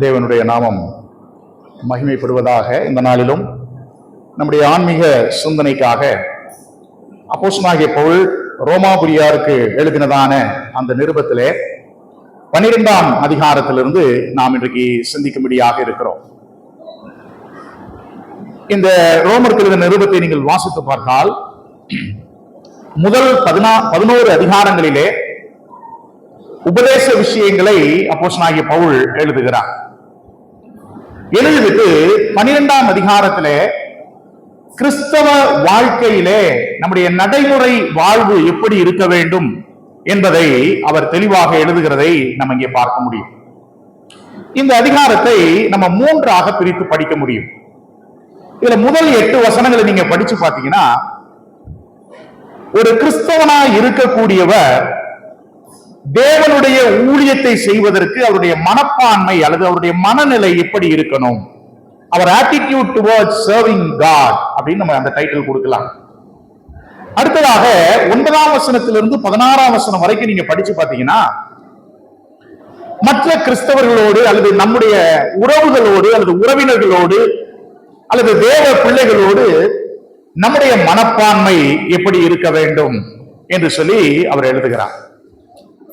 தேவனுடைய நாமம் மகிமைப்படுவதாக. இந்த நாளிலும் நம்முடைய ஆன்மீக சிந்தனைக்காக அப்போஸ்தலனாகிய பவுல் ரோமாபுரியாருக்கு எழுதினதான அந்த நிருபத்திலே 12ஆம் அதிகாரத்திலிருந்து நாம் இன்றைக்கு சிந்திக்கும்படியாக இருக்கிறோம். இந்த ரோமருக்கு எழுதின நிருபத்தை நீங்கள் வாசித்து பார்த்தால் முதல் 11 அதிகாரங்களிலே உபதேச விஷயங்களை அப்போஸ்தலனாகிய பவுல் எழுதுகிறார். எழுதிவிட்டு 12ஆம் அதிகாரத்திலே கிறிஸ்தவ வாழ்க்கையிலே நம்முடைய நடைமுறை வாழ்வு எப்படி இருக்க வேண்டும் என்பதை அவர் தெளிவாக எழுதுகிறதை நம்ம இங்கே பார்க்க முடியும். இந்த அதிகாரத்தை நம்ம 3ஆக பிரித்து படிக்க முடியும். இதுல முதல் 8 வசனங்களை நீங்க படிச்சு பார்த்தீங்கன்னா, ஒரு கிறிஸ்தவனா இருக்கக்கூடியவர் தேவனுடைய ஊழியத்தை செய்வதற்கு அவருடைய மனப்பான்மை அல்லது அவருடைய மனநிலை எப்படி இருக்கணும், அவர் ஆட்டிடியூட் டுவர்ட்ஸ் சர்விங் காட் அப்படின்னு நம்ம அந்த டைட்டில் கொடுக்கலாம். அடுத்ததாக 9ஆம் வசனத்திலிருந்து 16ஆம் வசனம் வரைக்கும் நீங்க படிச்சு பார்த்தீங்கன்னா, மற்ற கிறிஸ்தவர்களோடு அல்லது நம்முடைய உறவுகளோடு அல்லது உறவினர்களோடு அல்லது தேவ பிள்ளைகளோடு நம்முடைய மனப்பான்மை எப்படி இருக்க வேண்டும் என்று சொல்லி அவர் எழுதுகிறார்.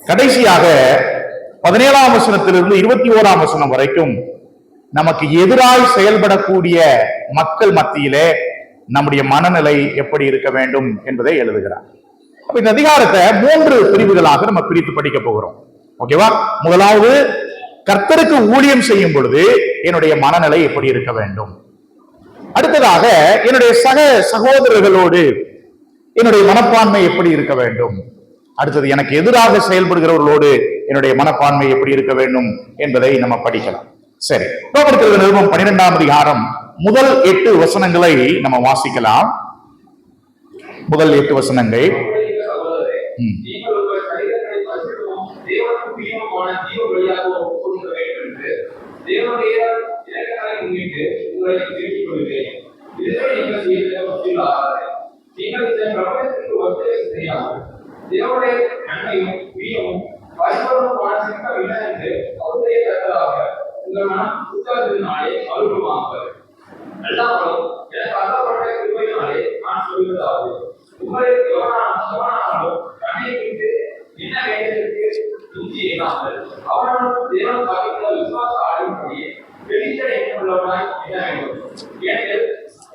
கடைசியாக 17ஆம் வசனத்திலிருந்து 21ஆம் வசனம் வரைக்கும் நமக்கு எதிராய் செயல்படக்கூடிய மக்கள் மத்தியிலே நம்முடைய மனநிலை எப்படி இருக்க வேண்டும் என்பதை எழுதுகிறார். அப்ப இந்த அதிகாரத்தை 3 பிரிவுகளாக நம்ம பிரித்து படிக்க போகிறோம். ஓகேவா? முதலாவது, கர்த்தருக்கு ஊழியம் செய்யும் பொழுது என்னுடைய மனநிலை எப்படி இருக்க வேண்டும். அடுத்ததாக, என்னுடைய சகோதரர்களோடு என்னுடைய மனப்பான்மை எப்படி இருக்க வேண்டும். அடுத்தது, எனக்கு எதிராக செயல்படுகிறவர்களோடு என்னுடைய மனப்பான்மை எப்படி இருக்க வேண்டும் என்பதை நம்ம படிக்கலாம். சரி, ரோமருக்கு நிருபம் 12ஆம் அதிகாரம் முதல் 8 வசனங்களை நம்ம வாசிக்கலாம். முதல் 8 வசனங்கள். தேவனுடைய நன்மையும் வீரமும் பரிபூரணமான சித்தம் இல்லை என்று அவருடைய கட்டளாக உங்கள் மனம் புத்தகத்தினாலே அருள்வார்கள். எல்லாரும் எனக்கு அகப்பட்ட கிருபையினாலே நான் சொல்வதாவது, உங்களுக்கு எவனாலும் கண்ணை விட்டு என்ன வேண்டியதற்கு துஞ்சி இல்லாமல் அவனும் தேவன் பகிர்ந்த விசுவாச ஆளும்படியே வெளிச்ச எண்ணமுள்ளவனாய் என்ன வேண்டும். ஏனெனில்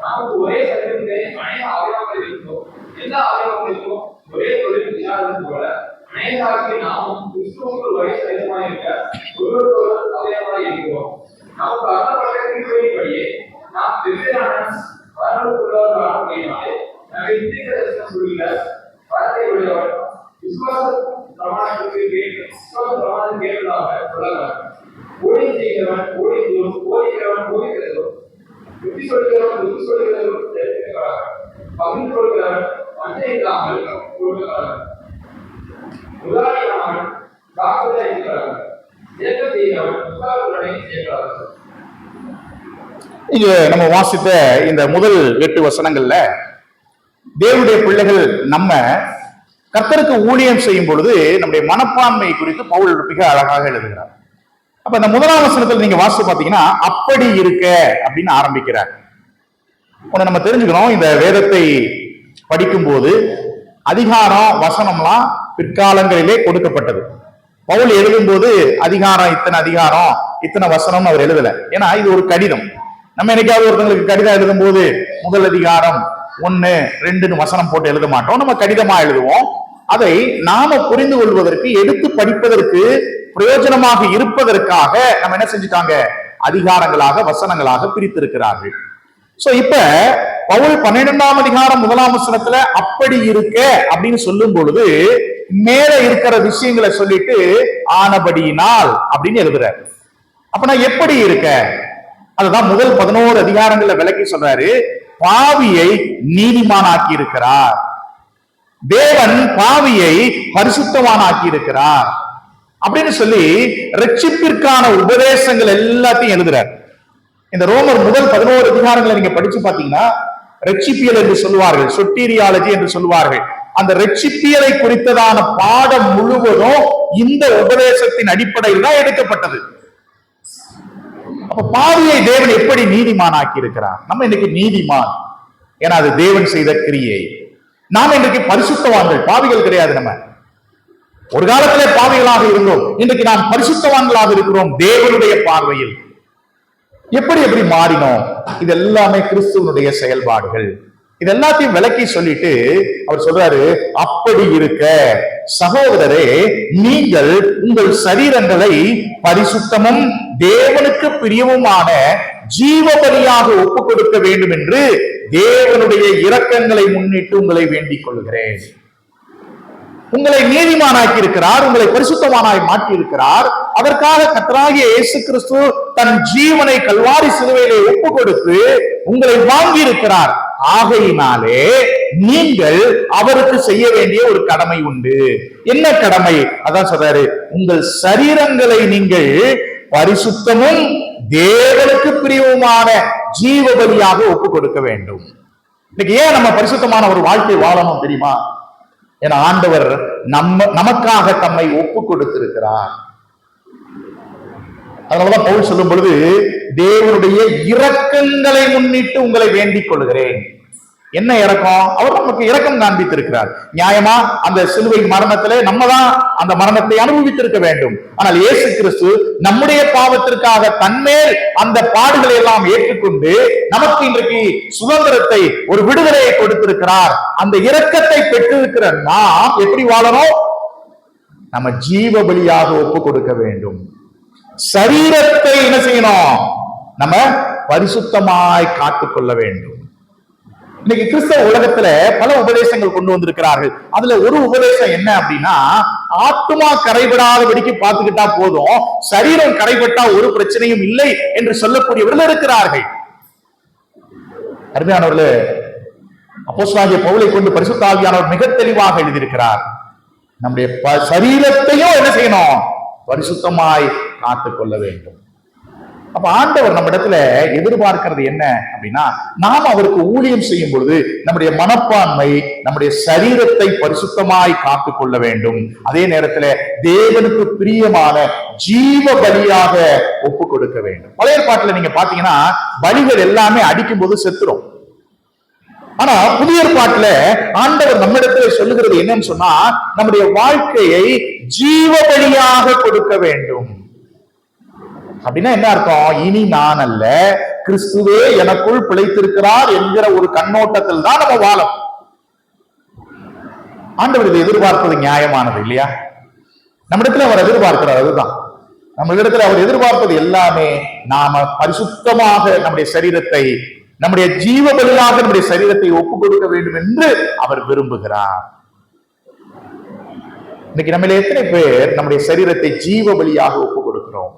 நமக்கு ஒரே சரீரத்திலே அநேக அவயவங்கள் இருக்கும். எல்லா அவயவங்களுக்கும் ஒரே தொழில் இல்லாதது போல அநேகாக்கி நாமும் கிறிஸ்துவுக்குள் ஒரே சரீரமாய் இருக்க ஒருவருக்கொருவர் அவயவமாய் இருக்கிறோம். நமக்கு அகப்பட்ட கிருபையின்படியே நாம் வெவ்வேறான வரவுக்குள்ளவர்களானபடியினாலே நம்மை தீர்க்கதரிசனம் சொல்லுகிற வரத்தை உடையவர் விசுவாச பிரமாணத்திற்கு கேட்டதாக சொல்லலாம். ஊழியம் செய்கிறவன் ஊழியத்திலும் போதிக்கிறவன் போதிக்கிறதும் புத்தி சொல்கிறவன் புத்தி சொல்கிறதும் தெரிவிக்கிறார். பகிர்ந்து கொடுக்கிறவன் மஞ்சள் இல்லாமல் கொடுக்கிறார். முதலாளியானவன் தாக்குதல் இருக்கிறார். இயக்கம் செய்கிறவன் புத்தாளர்களை சேர்க்கிறார். இங்க நம்ம வாசித்த இந்த முதல் 8 வசனங்கள்ல தேவனுடைய பிள்ளைகள் நம்ம கர்த்தருக்கு ஊழியம் செய்யும் பொழுது நம்முடைய மனப்பான்மை குறித்து பவுல் மிக அழகாக எழுதுகிறார். அப்ப இந்த 1ஆம் வசனத்தில் நீங்க வாசித்து பார்த்தீங்கன்னா, அப்படி இருக்க அப்படின்னு ஆரம்பிக்கிறார். ஒண்ணு நம்ம தெரிஞ்சுக்கணும், இந்த வேதத்தை படிக்கும் போது அதிகாரம் வசனம்லாம் பிற்காலங்களிலே கொடுக்கப்பட்டது. பவுல் எழுதும் போது அதிகாரம் இத்தனை அதிகாரம் இத்தனை வசனம் அவர் எழுதல. ஏன்னா இது ஒரு கடிதம். நம்ம என்னைக்காவது ஒருத்தங்களுக்கு கடிதம் எழுதும் போது முதல் அதிகாரம் 1, 2 வசனம் போட்டு எழுத மாட்டோம். நம்ம கடிதமா எழுதுவோம். அதை நாம புரிந்து கொள்வதற்கு, எடுத்து படிப்பதற்கு, பிரயோஜனமாக இருப்பதற்காக நம்ம என்ன செஞ்சுட்டாங்க, அதிகாரங்களாக வசனங்களாக பிரித்திருக்கிறார்கள். சோ இப்ப பவுல் 12ஆம் அதிகாரம் 1ஆம் வசனத்துல அப்படி இருக்க அப்படின்னு சொல்லும் பொழுது மேல இருக்கிற விஷயங்களை சொல்லிட்டு ஆனபடியினால் அப்படின்னு எழுதுறாரு. அப்ப நான் எப்படி இருக்க, அதுதான் முதல் 11 அதிகாரங்கள்ல விளக்கி சொல்றாரு. பாவியை நீதிமானாக்கி இருக்கிறார், தேவன் பாவியை பரிசுத்தவானாக்கி இருக்கிறார் அப்படின்னு சொல்லி ரட்சிப்பிற்கான உபதேசங்கள் எல்லாத்தையும் எழுதுறார். இந்த ரோமர் முதல் 11 அதிகாரங்களை நீங்க படிச்சு பாத்தீங்கன்னா, ரட்சிப்பியல் என்று சொல்லுவார்கள், சொட்டீரியாலஜி என்று சொல்லுவார்கள். அந்த ரட்சிப்பியலை குறித்ததான பாடம் முழுவதும் இந்த உபதேசத்தின் அடிப்படையில் தான் எடுக்கப்பட்டது. அப்ப பாவியை தேவன் எப்படி நீதிமானாக்கி இருக்கிறார்? நம்ம இன்னைக்கு நீதிமான், ஏன்னா அது தேவன் செய்த கிரியை. நாம இன்றைக்கு பரிசுத்தவான்கள், பாவிகள் கிடையாது. நம்ம ஒரு காலத்திலே பாவிகளாக இருந்தோம், இன்றைக்கு நாம் பரிசுத்தவான்களாக இருக்கிறோம் தேவனுடைய பார்வையில். எப்படி மாறினோம்? இது எல்லாமே கிறிஸ்துவனுடைய செயல்பாடுகள். இது எல்லாத்தையும் விளக்கி சொல்லிட்டு அவர் சொல்றாரு, அப்படி இருக்க சகோதரரே, நீங்கள் உங்கள் சரீரங்களை பரிசுத்தமும் தேவனுக்கு பிரியவுமான ஜீவ பலியாக ஒப்புக் கொடுக்க வேண்டும் என்று தேவனுடைய இரக்கங்களை முன்னிட்டு உங்களை வேண்டிக் கொள்கிறேன். உங்களை நீதிமானாக்கி இருக்கிறார், உங்களை பரிசுத்தமானாய் மாற்றி இருக்கிறார். அதற்காக கர்த்தராகிய இயேசு கிறிஸ்து தன் ஜீவனை கல்வாரி சிலுவையிலே ஒப்பு கொடுத்து உங்களை வாங்கி இருக்கிறார். ஆகையினாலே நீங்கள் அவருக்கு செய்ய வேண்டிய ஒரு கடமை உண்டு. என்ன கடமை? அதான் சொல்றாரு, உங்கள் சரீரங்களை நீங்கள் பரிசுத்தமும் தேவனுக்கு பிரியவுமான ஜீவ பலியாக ஒப்பு கொடுக்க வேண்டும். இன்னைக்கு ஏன் நம்ம பரிசுத்தமான ஒரு வாழ்க்கை வாழணும் தெரியுமா? ஏன்னா ஆண்டவர் நமக்காக தம்மை ஒப்பு கொடுத்திருக்கிறார். அதனாலதான் பவுல் சொல்லும் பொழுது, தேவனுடைய இரக்கங்களை முன்னிட்டு உங்களை வேண்டிக் கொள்கிறேன். என்ன இரக்கம்? அவர் நமக்கு இரக்கம் காண்பித்திருக்கிறார். நியாயமா அந்த சிலுவை மரணத்திலே நம்ம தான் அந்த மரணத்தை அனுபவித்திருக்க வேண்டும். ஆனால் இயேசு கிறிஸ்து நம்முடைய பாவத்திற்காக தன்மேல் அந்த பாடுகளை எல்லாம் ஏற்றுக்கொண்டு நமக்கு இன்றைக்கு சுதந்திரத்தை, ஒரு விடுதலையை கொடுத்திருக்கிறார். அந்த இரக்கத்தை பெற்றிருக்கிற நாம் எப்படி வாழணும்? நம்ம ஜீவ பலியாக ஒப்பு கொடுக்க வேண்டும். சரீரத்தை என்ன செய்யணும்? நம்ம பரிசுத்தமாய் காத்துக்கொள்ள வேண்டும். இன்னைக்கு கிறிஸ்தவ உலகத்துல பல உபதேசங்கள் கொண்டு வந்திருக்கிறார்கள். அதுல ஒரு உபதேசம் என்ன அப்படின்னா, ஆத்துமா கரைபடாதபடிக்கு பார்த்துக்கிட்டா போதும், சரீரம் கரைபட்டா ஒரு பிரச்சனையும் இல்லை என்று சொல்லக்கூடியவர்கள் இருக்கிறார்கள். அருமையானவர்களே, அப்போஸ்தலனாகிய பவுலை கொண்டு பரிசுத்த ஆவியானவர் மிக தெளிவாக எழுதியிருக்கிறார். நம்முடைய சரீரத்தையும் என்ன செய்யணும்? பரிசுத்தமாய் காத்துக்கொள்ள வேண்டும். அப்ப ஆண்டவர் நம்ம இடத்துல எதிர்பார்க்கிறது என்ன அப்படின்னா, நாம் அவருக்கு ஊழியம் செய்யும் பொழுது நம்முடைய மனப்பான்மை, நம்முடைய சரீரத்தை பரிசுத்தமாய் காத்துக் கொள்ள வேண்டும். அதே நேரத்துல தேவனுக்கு பிரியமான ஜீவ பலியாக ஒப்பு கொடுக்க வேண்டும். பழைய ஏற்பாட்டுல நீங்க பாத்தீங்கன்னா பலிகள் எல்லாமே அடிக்கும் போது செத்துரும். ஆனா புதிய ஏற்பாட்டுல ஆண்டவர் நம்மிடத்துல சொல்லுகிறது என்னன்னு சொன்னா, நம்முடைய வாழ்க்கையை ஜீவ பலியாக கொடுக்க வேண்டும். அப்படின்னா என்ன அர்த்தம்? இனி நான் அல்ல, கிறிஸ்துவே எனக்குள் பிழைத்திருக்கிறார் என்கிற ஒரு கண்ணோட்டத்தில் தான் நம்ம வாழும். ஆண்டவர் இதை எதிர்பார்ப்பது நியாயமானது இல்லையா? நம்ம இடத்துல அவர் எதிர்பார்க்கிறார் அதுதான். நம்ம இடத்துல அவர் எதிர்பார்ப்பது எல்லாமே நாம பரிசுத்தமாக நம்முடைய சரீரத்தை, நம்முடைய ஜீவ பலியாக நம்முடைய சரீரத்தை ஒப்புக் கொடுக்க வேண்டும் என்று அவர் விரும்புகிறார். இன்னைக்கு நம்மள எத்தனை பேர் நம்முடைய சரீரத்தை ஜீவ பலியாக ஒப்புக் கொடுக்கிறோம்?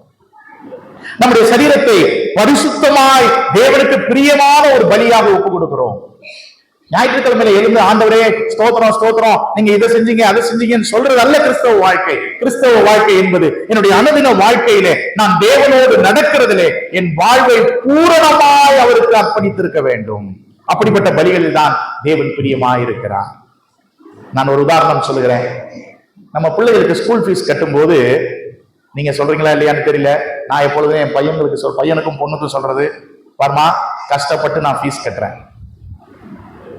நம்முடைய சரீரத்தை பரிசுத்தமாய் தேவனுக்கு பிரியமான ஒரு பலியாக ஒப்பு கொடுக்கிறோம்? ஞாயிற்றுக்கிழமையில எழுந்து ஆண்டவரே ஸ்தோத்திரம் ஸ்தோத்திரம், நீங்க இதை செஞ்சீங்க அதை செஞ்சீங்கன்னு சொல்றது அல்ல கிறிஸ்தவ வாழ்க்கை. கிறிஸ்தவ வாழ்க்கை என்பது என்னுடைய அனுதின வாழ்க்கையிலே நான் தேவனோடு நடக்கிறதிலே என் வாழ்வை பூரணமாய் அவருக்கு அர்ப்பணித்திருக்க வேண்டும். அப்படிப்பட்ட பலிகளில் தான் தேவன் பிரியமாய் இருக்கிறார். நான் ஒரு உதாரணம் சொல்லுகிறேன். நம்ம பிள்ளைகளுக்கு ஸ்கூல் ஃபீஸ் கட்டும் போது, நீங்க சொல்றீங்களா இல்லையான்னு தெரியல, நான் எப்பொழுதும் என் பையனுக்கும் பொண்ணுக்கும் சொல்றது, பாருமா கஷ்டப்பட்டு நான் ஃபீஸ் கட்டுறேன்,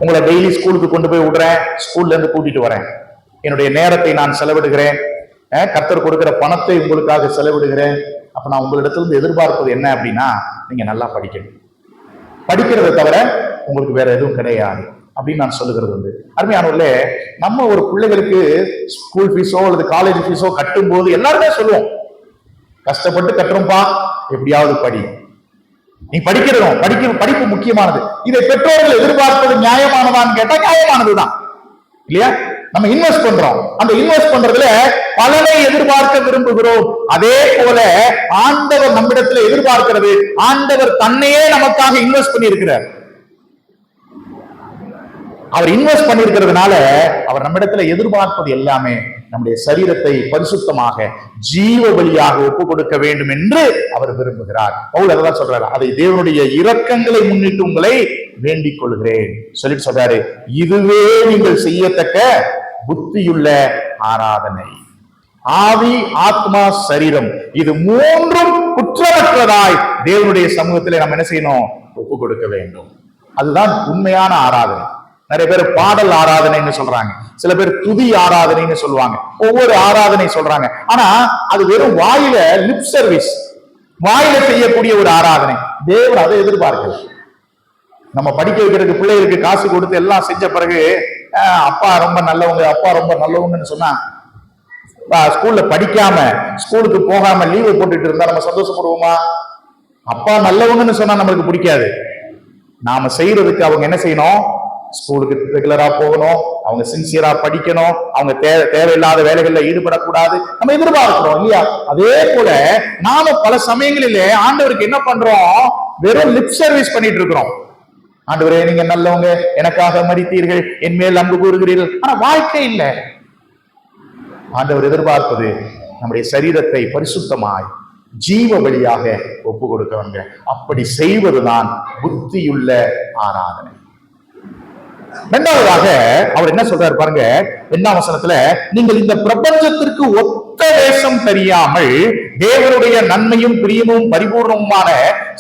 உங்களை டெய்லி ஸ்கூலுக்கு கொண்டு போய் விடுறேன், ஸ்கூல்ல இருந்து கூட்டிட்டு வரேன், என்னுடைய நேரத்தை நான் செலவிடுகிறேன், கர்த்தர் கொடுக்கிற பணத்தை உங்களுக்காக செலவிடுகிறேன். அப்ப நான் உங்களிடத்திலிருந்து எதிர்பார்ப்பது என்ன அப்படின்னா, நீங்க நல்லா படிக்கணும், படிக்கிறத தவிர உங்களுக்கு வேற எதுவும் கிடையாது அப்படின்னு நான் சொல்லுகிறது உண்டு. அருமையானவர்களே, நம்ம ஒரு பிள்ளைகளுக்கு ஸ்கூல் ஃபீஸோ அல்லது காலேஜ் ஃபீஸோ கட்டும் போது எல்லாருமே சொல்லுவோம், கஷ்டப்பட்டு கட்டுறோம்பா, எப்படியாவது படி, நீ படிக்கிறோம், படிப்பு முக்கியமானது. இதை பெற்றோர்கள் எதிர்பார்ப்பது நியாயமானதான்னு கேட்டா நியாயமானதுதான் இல்லையா? நம்ம இன்வெஸ்ட் பண்றோம், அந்த இன்வெஸ்ட் பண்றதுல பலனை எதிர்பார்க்க விரும்புகிறோம். அதே போல ஆண்டவர் நம்மிடத்துல எதிர்பார்க்கிறது, ஆண்டவர் தன்னையே நமக்காக இன்வெஸ்ட் பண்ணி இருக்கிறார். அவர் இன்வெஸ்ட் பண்ணிருக்கிறதுனால அவர் நம்மிடத்துல எதிர்பார்ப்பது எல்லாமே நம்முடைய சரீரத்தை பரிசுத்தமாக ஜீவ பலியாக ஒப்பு கொடுக்க வேண்டும் என்று அவர் விரும்புகிறார். பவுல் அதான் சொல்றாரு, அதை தேவனுடைய இரக்கங்களை முன்னிட்டு உங்களை வேண்டிக் கொள்கிறேன் சொல்லிட்டு சொல்றாரு, இதுவே நீங்கள் செய்யத்தக்க புத்தியுள்ள ஆராதனை. ஆவி, ஆத்மா, சரீரம், இது மூன்றும் குற்றமற்றதாய் தேவனுடைய சமூகத்திலே நம்ம என்ன செய்யணும்? ஒப்பு கொடுக்க வேண்டும். அதுதான் உண்மையான ஆராதனை. நிறைய பேர் பாடல் ஆராதனைன்னு சொல்றாங்க, சில பேர் துதி ஆராதனைன்னு சொல்லுவாங்க, ஒவ்வொரு ஆராதனை சொல்றாங்க. ஆனா அது வெறும் வாயில லிப் சர்வீஸ், வாயில செய்யக்கூடிய ஒரு ஆராதனை. தேவன் அதை எதிர்பார்க்கல. நம்ம படிக்க வைக்கிறதுக்கு பிள்ளைகளுக்கு காசு கொடுத்து எல்லாம் செஞ்ச பிறகு அப்பா ரொம்ப நல்லவங்க, அப்பா ரொம்ப நல்லவங்கன்னு சொன்னா, ஸ்கூல்ல படிக்காம ஸ்கூலுக்கு போகாம லீவு போட்டுட்டு இருந்தா நம்ம சந்தோஷப்படுவோமா? அப்பா நல்லவங்கன்னு சொன்னா நம்மளுக்கு பிடிக்காது. நாம செய்யறதுக்கு அவங்க என்ன செய்யணும்? ஸ்கூலுக்கு ரெகுலரா போகணும், அவங்க சின்சியரா படிக்கணும், அவங்க தேவையில்லாத வேலைகள்ல ஈடுபடக்கூடாது, நம்ம எதிர்பார்க்கிறோம் இல்லையா? அதே போல நாம பல சமயங்களிலே ஆண்டவருக்கு என்ன பண்றோம்? வெறும் லிப் சர்வீஸ் பண்ணிட்டு இருக்கிறோம். ஆண்டவரே நீங்க நல்லவங்க, எனக்காக மரித்தீர்கள், என் மேல் அன்பு கூறுகிறீர்கள். ஆனா வாழ்க்கை இல்லை. ஆண்டவர் எதிர்பார்ப்பது நம்முடைய சரீரத்தை பரிசுத்தமாய் ஜீவ வழியாக ஒப்பு கொடுக்கவங்க. அப்படி செய்வதுதான் புத்தியுள்ள ஆராதனை. இரண்டாவதாக அவர் என்ன சொல்றாரு பாருங்க, 2ஆம் வசனத்துல, நீங்கள் இந்த பிரபஞ்சத்திற்கு ஒத்த வேஷம் தெரியாமல் தேவனுடைய நன்மையும் பிரியமும் பரிபூர்ணமுமான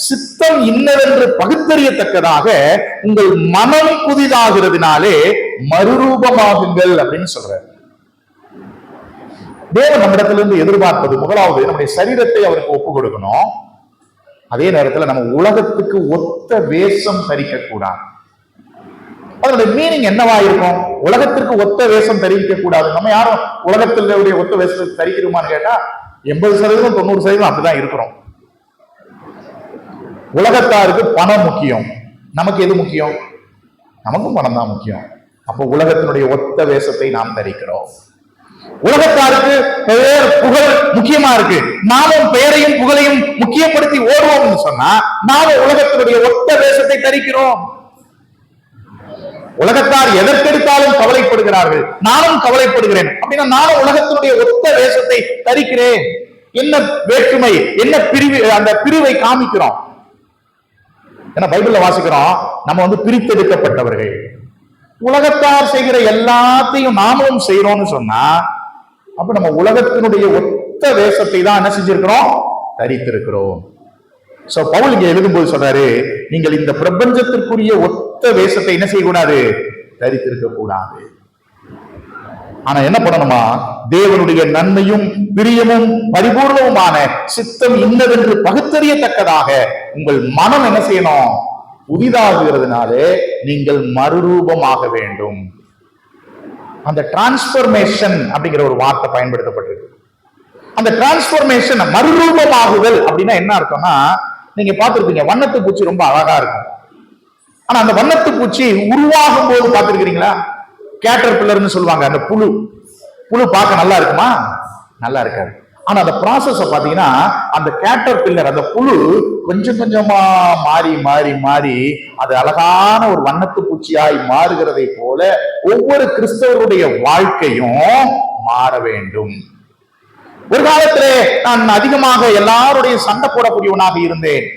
சித்தம் இன்னதென்று பகுத்தறியத்தக்கதாக உங்கள் மனம் புதிதாகிறதுனாலே மறுரூபமாகுங்கள் அப்படின்னு சொல்றாரு. தேவன் நம்மிடத்திலிருந்து எதிர்பார்ப்பது முதலாவது நம்முடைய சரீரத்தை அவருக்கு ஒப்பு கொடுக்கணும். அதே நேரத்தில் நம்ம உலகத்துக்கு ஒத்த வேஷம் தரிக்க கூடாது. அதனுடைய மீனிங் என்னவா இருக்கும்? உலகத்திற்கு ஒத்த வேஷம் தரிக்க கூடாது. நம்ம யாரும் உலகத்தினுடைய ஒத்த வேஷத்தை தரிக்கிறோமான்னு கேட்டா 80% 90% அப்படிதான் இருக்கிறோம். உலகத்தாருக்கு பணம் முக்கியம், நமக்கு எது முக்கியம்? நமக்கும் பணம் தான் முக்கியம். அப்போ உலகத்தினுடைய ஒத்த வேஷத்தை நாம் தரிக்கிறோம். உலகத்தாருக்கு பெயர் புகழ் முக்கியமா இருக்கு, நாமும் பெயரையும் புகழையும் முக்கியப்படுத்தி ஓடுவோம்னு சொன்னா நாம உலகத்தினுடைய ஒத்த வேஷத்தை தரிக்கிறோம். உலகத்தார் எதற்கெடுத்தாலும் கவலைப்படுகிறார்கள், நானும் கவலைப்படுகிறேன் அப்படின்னா நானும் உலகத்தினுடைய ஒத்த வேஷத்தை தரிக்கிறேன். என்ன வேற்றுமை, என்ன பிரிவு, அந்த பிரிவை காமிக்கிறோம். ஏன்னா பைபிள்ல வாசிக்கிறோம், நம்ம பிரித்தெடுக்கப்பட்டவர்கள். உலகத்தார் செய்கிற எல்லாத்தையும் நாமும் செய்யறோம்னு சொன்னா அப்ப நம்ம உலகத்தினுடைய ஒத்த வேஷத்தை தான் என்ன செஞ்சிருக்கிறோம்? தரித்திருக்கிறோம். சோ பவுல் இங்க எழுதும்போது சொல்றாரு, நீங்கள் இந்த பிரபஞ்சத்திற்குரிய ஒத்த வேஷத்தை என்ன செய்யக்கூடாது? தரித்திருக்க கூடாது. ஆனா என்ன பண்ணணுமா? தேவனுடைய நன்மையும் பிரியமும் பரிபூர்ணமுமான சித்தம் இன்னதென்று பகுத்தறியத்தக்கதாக உங்கள் மனம் என்ன செய்யணும்? புதிதாகிறதுனாலே நீங்கள் மறுரூபமாக வேண்டும். அந்த டிரான்ஸ்பர்மேஷன் அப்படிங்கிற ஒரு வார்த்தை பயன்படுத்தப்பட்டிருக்கு. அந்த டிரான்ஸ்பர்மேஷன், மறுரூபமாகுதல் அப்படின்னா என்ன அர்த்தம்னா, நீங்க பார்த்திருப்பீங்க வண்ணத்து பூச்சி ரொம்ப அழகா இருக்கும். ஆனா அந்த வண்ணத்து பூச்சி உருவாகும் போது பார்த்திருக்கிறீங்களா? கேட்டர் பில்லர்னு சொல்லுவாங்க. அந்த புழு பார்க்க நல்லா இருக்குமா? நல்லா இருக்காது. ஆனா அந்த ப்ராசஸ் பாத்தீங்கன்னா, அந்த கேட்டர் பில்லர், அந்த புழு கொஞ்சம் கொஞ்சமா மாறி மாறி மாறி அது அழகான ஒரு வண்ணத்து பூச்சியாய் மாறுகிறதை போல ஒவ்வொரு கிறிஸ்தவருடைய வாழ்க்கையும் மாற வேண்டும். ஒரு காலத்திலே நான் அதிகமாக எல்லாருடைய சண்டை போடக்கூடியவனாக இருந்தேன்.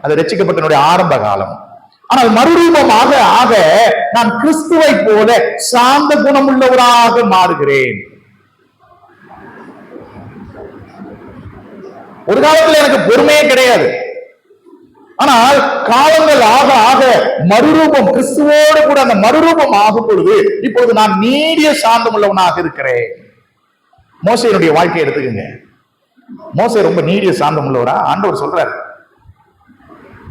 அது ரட்சிக்கப்பட்டனுடைய ஆரம்ப காலம். ஆனால் மறுரூபமாக ஆக நான் கிறிஸ்துவை போல சாந்த குணமுள்ளவராக மாறுகிறேன். ஒரு காலத்துல எனக்கு பொறுமையே கிடையாது. ஆனால் காலங்கள் ஆக ஆக மறுரூபம், கிறிஸ்துவோடு கூட அந்த மறுரூபம் ஆகும் பொழுது இப்பொழுது நான் நீடிய சாந்தம் உள்ளவனாக இருக்கிறேன். மோசேயினுடைய வாழ்க்கையை எடுத்துக்கங்க. மோசே ரொம்ப நீடிய சாந்தம் உள்ளவரா? ஆண்டவர் சொல்றாரு,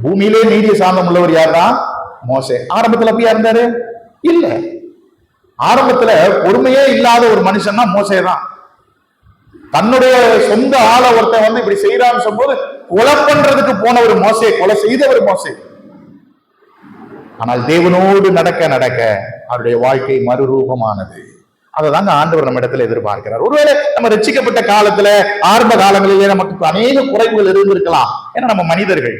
பூமியிலே நீடிய சாந்தம் உள்ளவர் யாருதான்? மோசே. ஆரம்பத்துல அப்படியா இருந்தாரு? இல்ல. ஆரம்பத்துல பொறுமையே இல்லாத ஒரு மனுஷன்னா மோசே தான். தன்னுடைய சொந்த ஆள ஒருத்தன் இப்படி செய்யறான்னு சொல்லும்போது கொலை பண்றதுக்கு போன ஒரு மோசே, கொலை செய்த ஒரு மோசே. ஆனால் தேவனோடு நடக்க நடக்க அவருடைய வாழ்க்கை மறுரூபமானது. அததாங்க ஆண்டவர் நம்ம இடத்துல எதிர்பார்க்கிறார். ஒருவேளை நம்ம ரட்சிக்கப்பட்ட காலத்துல ஆரம்ப காலங்களிலே நமக்கு அநேக குறைவுகள் இருந்திருக்கலாம், ஏன்னா நம்ம மனிதர்கள்.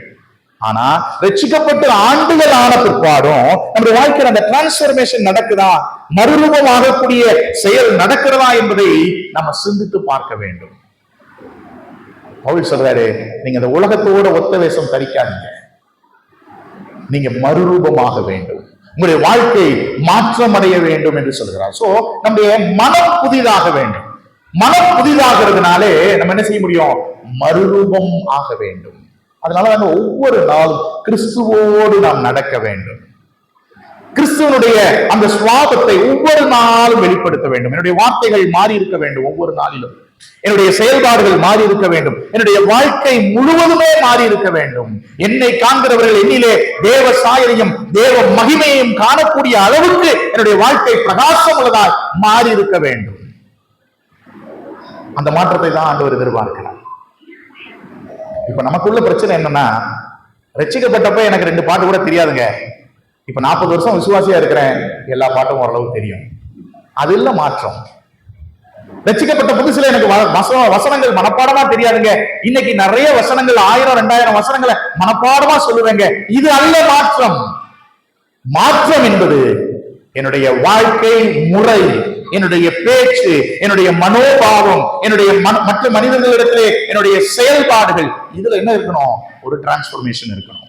ஆனா ரட்சிக்கப்பட்ட ஆண்டுகள் ஆன பிற்பாடும் நம்முடைய வாழ்க்கையில் அந்த டிரான்ஸ்பர்மேஷன் நடக்குதா, மறுரூபமாகக்கூடிய செயல் நடக்கிறதா என்பதை நம்ம சிந்தித்து பார்க்க வேண்டும். பவுல் சொல்றாரு, நீங்க அந்த உலகத்தோட ஒத்த வேஷம் தரிக்காதீங்க, நீங்க மறுரூபமாக வேண்டும், உங்களுடைய வாழ்க்கை மாற்றம் அடைய வேண்டும் என்று சொல்கிறார். சோ நம்முடைய மனம் புதிதாக வேண்டும். மனம் புதிதாகிறதுனாலே நம்ம என்ன செய்ய முடியும்? மறுரூபம் ஆக வேண்டும். அதனால நம்ம ஒவ்வொரு நாளும் கிறிஸ்துவோடு நாம் நடக்க வேண்டும். கிறிஸ்துவனுடைய அந்த சுவாபத்தை ஒவ்வொரு நாளும் வெளிப்படுத்த வேண்டும். என்னுடைய வார்த்தைகள் மாறி இருக்க வேண்டும். ஒவ்வொரு நாளிலும் என்னுடைய செயல்பாடுகள் மாறி இருக்க வேண்டும். என்னுடைய வாழ்க்கை முழுவதுமே மாறி இருக்க வேண்டும். என்னை காண்கிறவர்கள் என்னிலே தேவ சாயலையும் தேவ மகிமையையும் காணக்கூடிய அளவுக்கு என்னுடைய வாழ்க்கை பிரகாசம் உள்ளதால் மாறி இருக்க வேண்டும். அந்த மாற்றத்தை தான் ஆண்டவர் எதிர்பார்க்கிறார். இப்ப நமக்குள்ள பிரச்சனை என்னன்னா, ரட்சிக்கப்பட்டப்ப எனக்கு 2 பாட்டு கூட தெரியாதுங்க. இப்ப 40 வருஷம் விசுவாசியா இருக்கிறேன், எல்லா பாட்டும் ஓரளவு தெரியும். அது இல்ல மாற்றம். ரட்சிக்கப்பட்ட புதுசுல எனக்கு வசனங்கள் மனப்பாடமா தெரியாதுங்க. இன்னைக்கு நிறைய வசனங்கள் 1000 2000 வசனங்களை மனப்பாடமா சொல்லுவேங்க. இது அல்ல மாற்றம். மாற்றம் என்பது என்னுடைய வாழ்க்கை முறை, என்னுடைய பேச்சு, என்னுடைய மனோபாவம், என்னுடைய மற்ற மனிதர்களிடத்திலே என்னுடைய செயல்பாடுகள், இதுல என்ன இருக்கணும்? ஒரு டிரான்ஸ்பர்மேஷன் இருக்கணும்.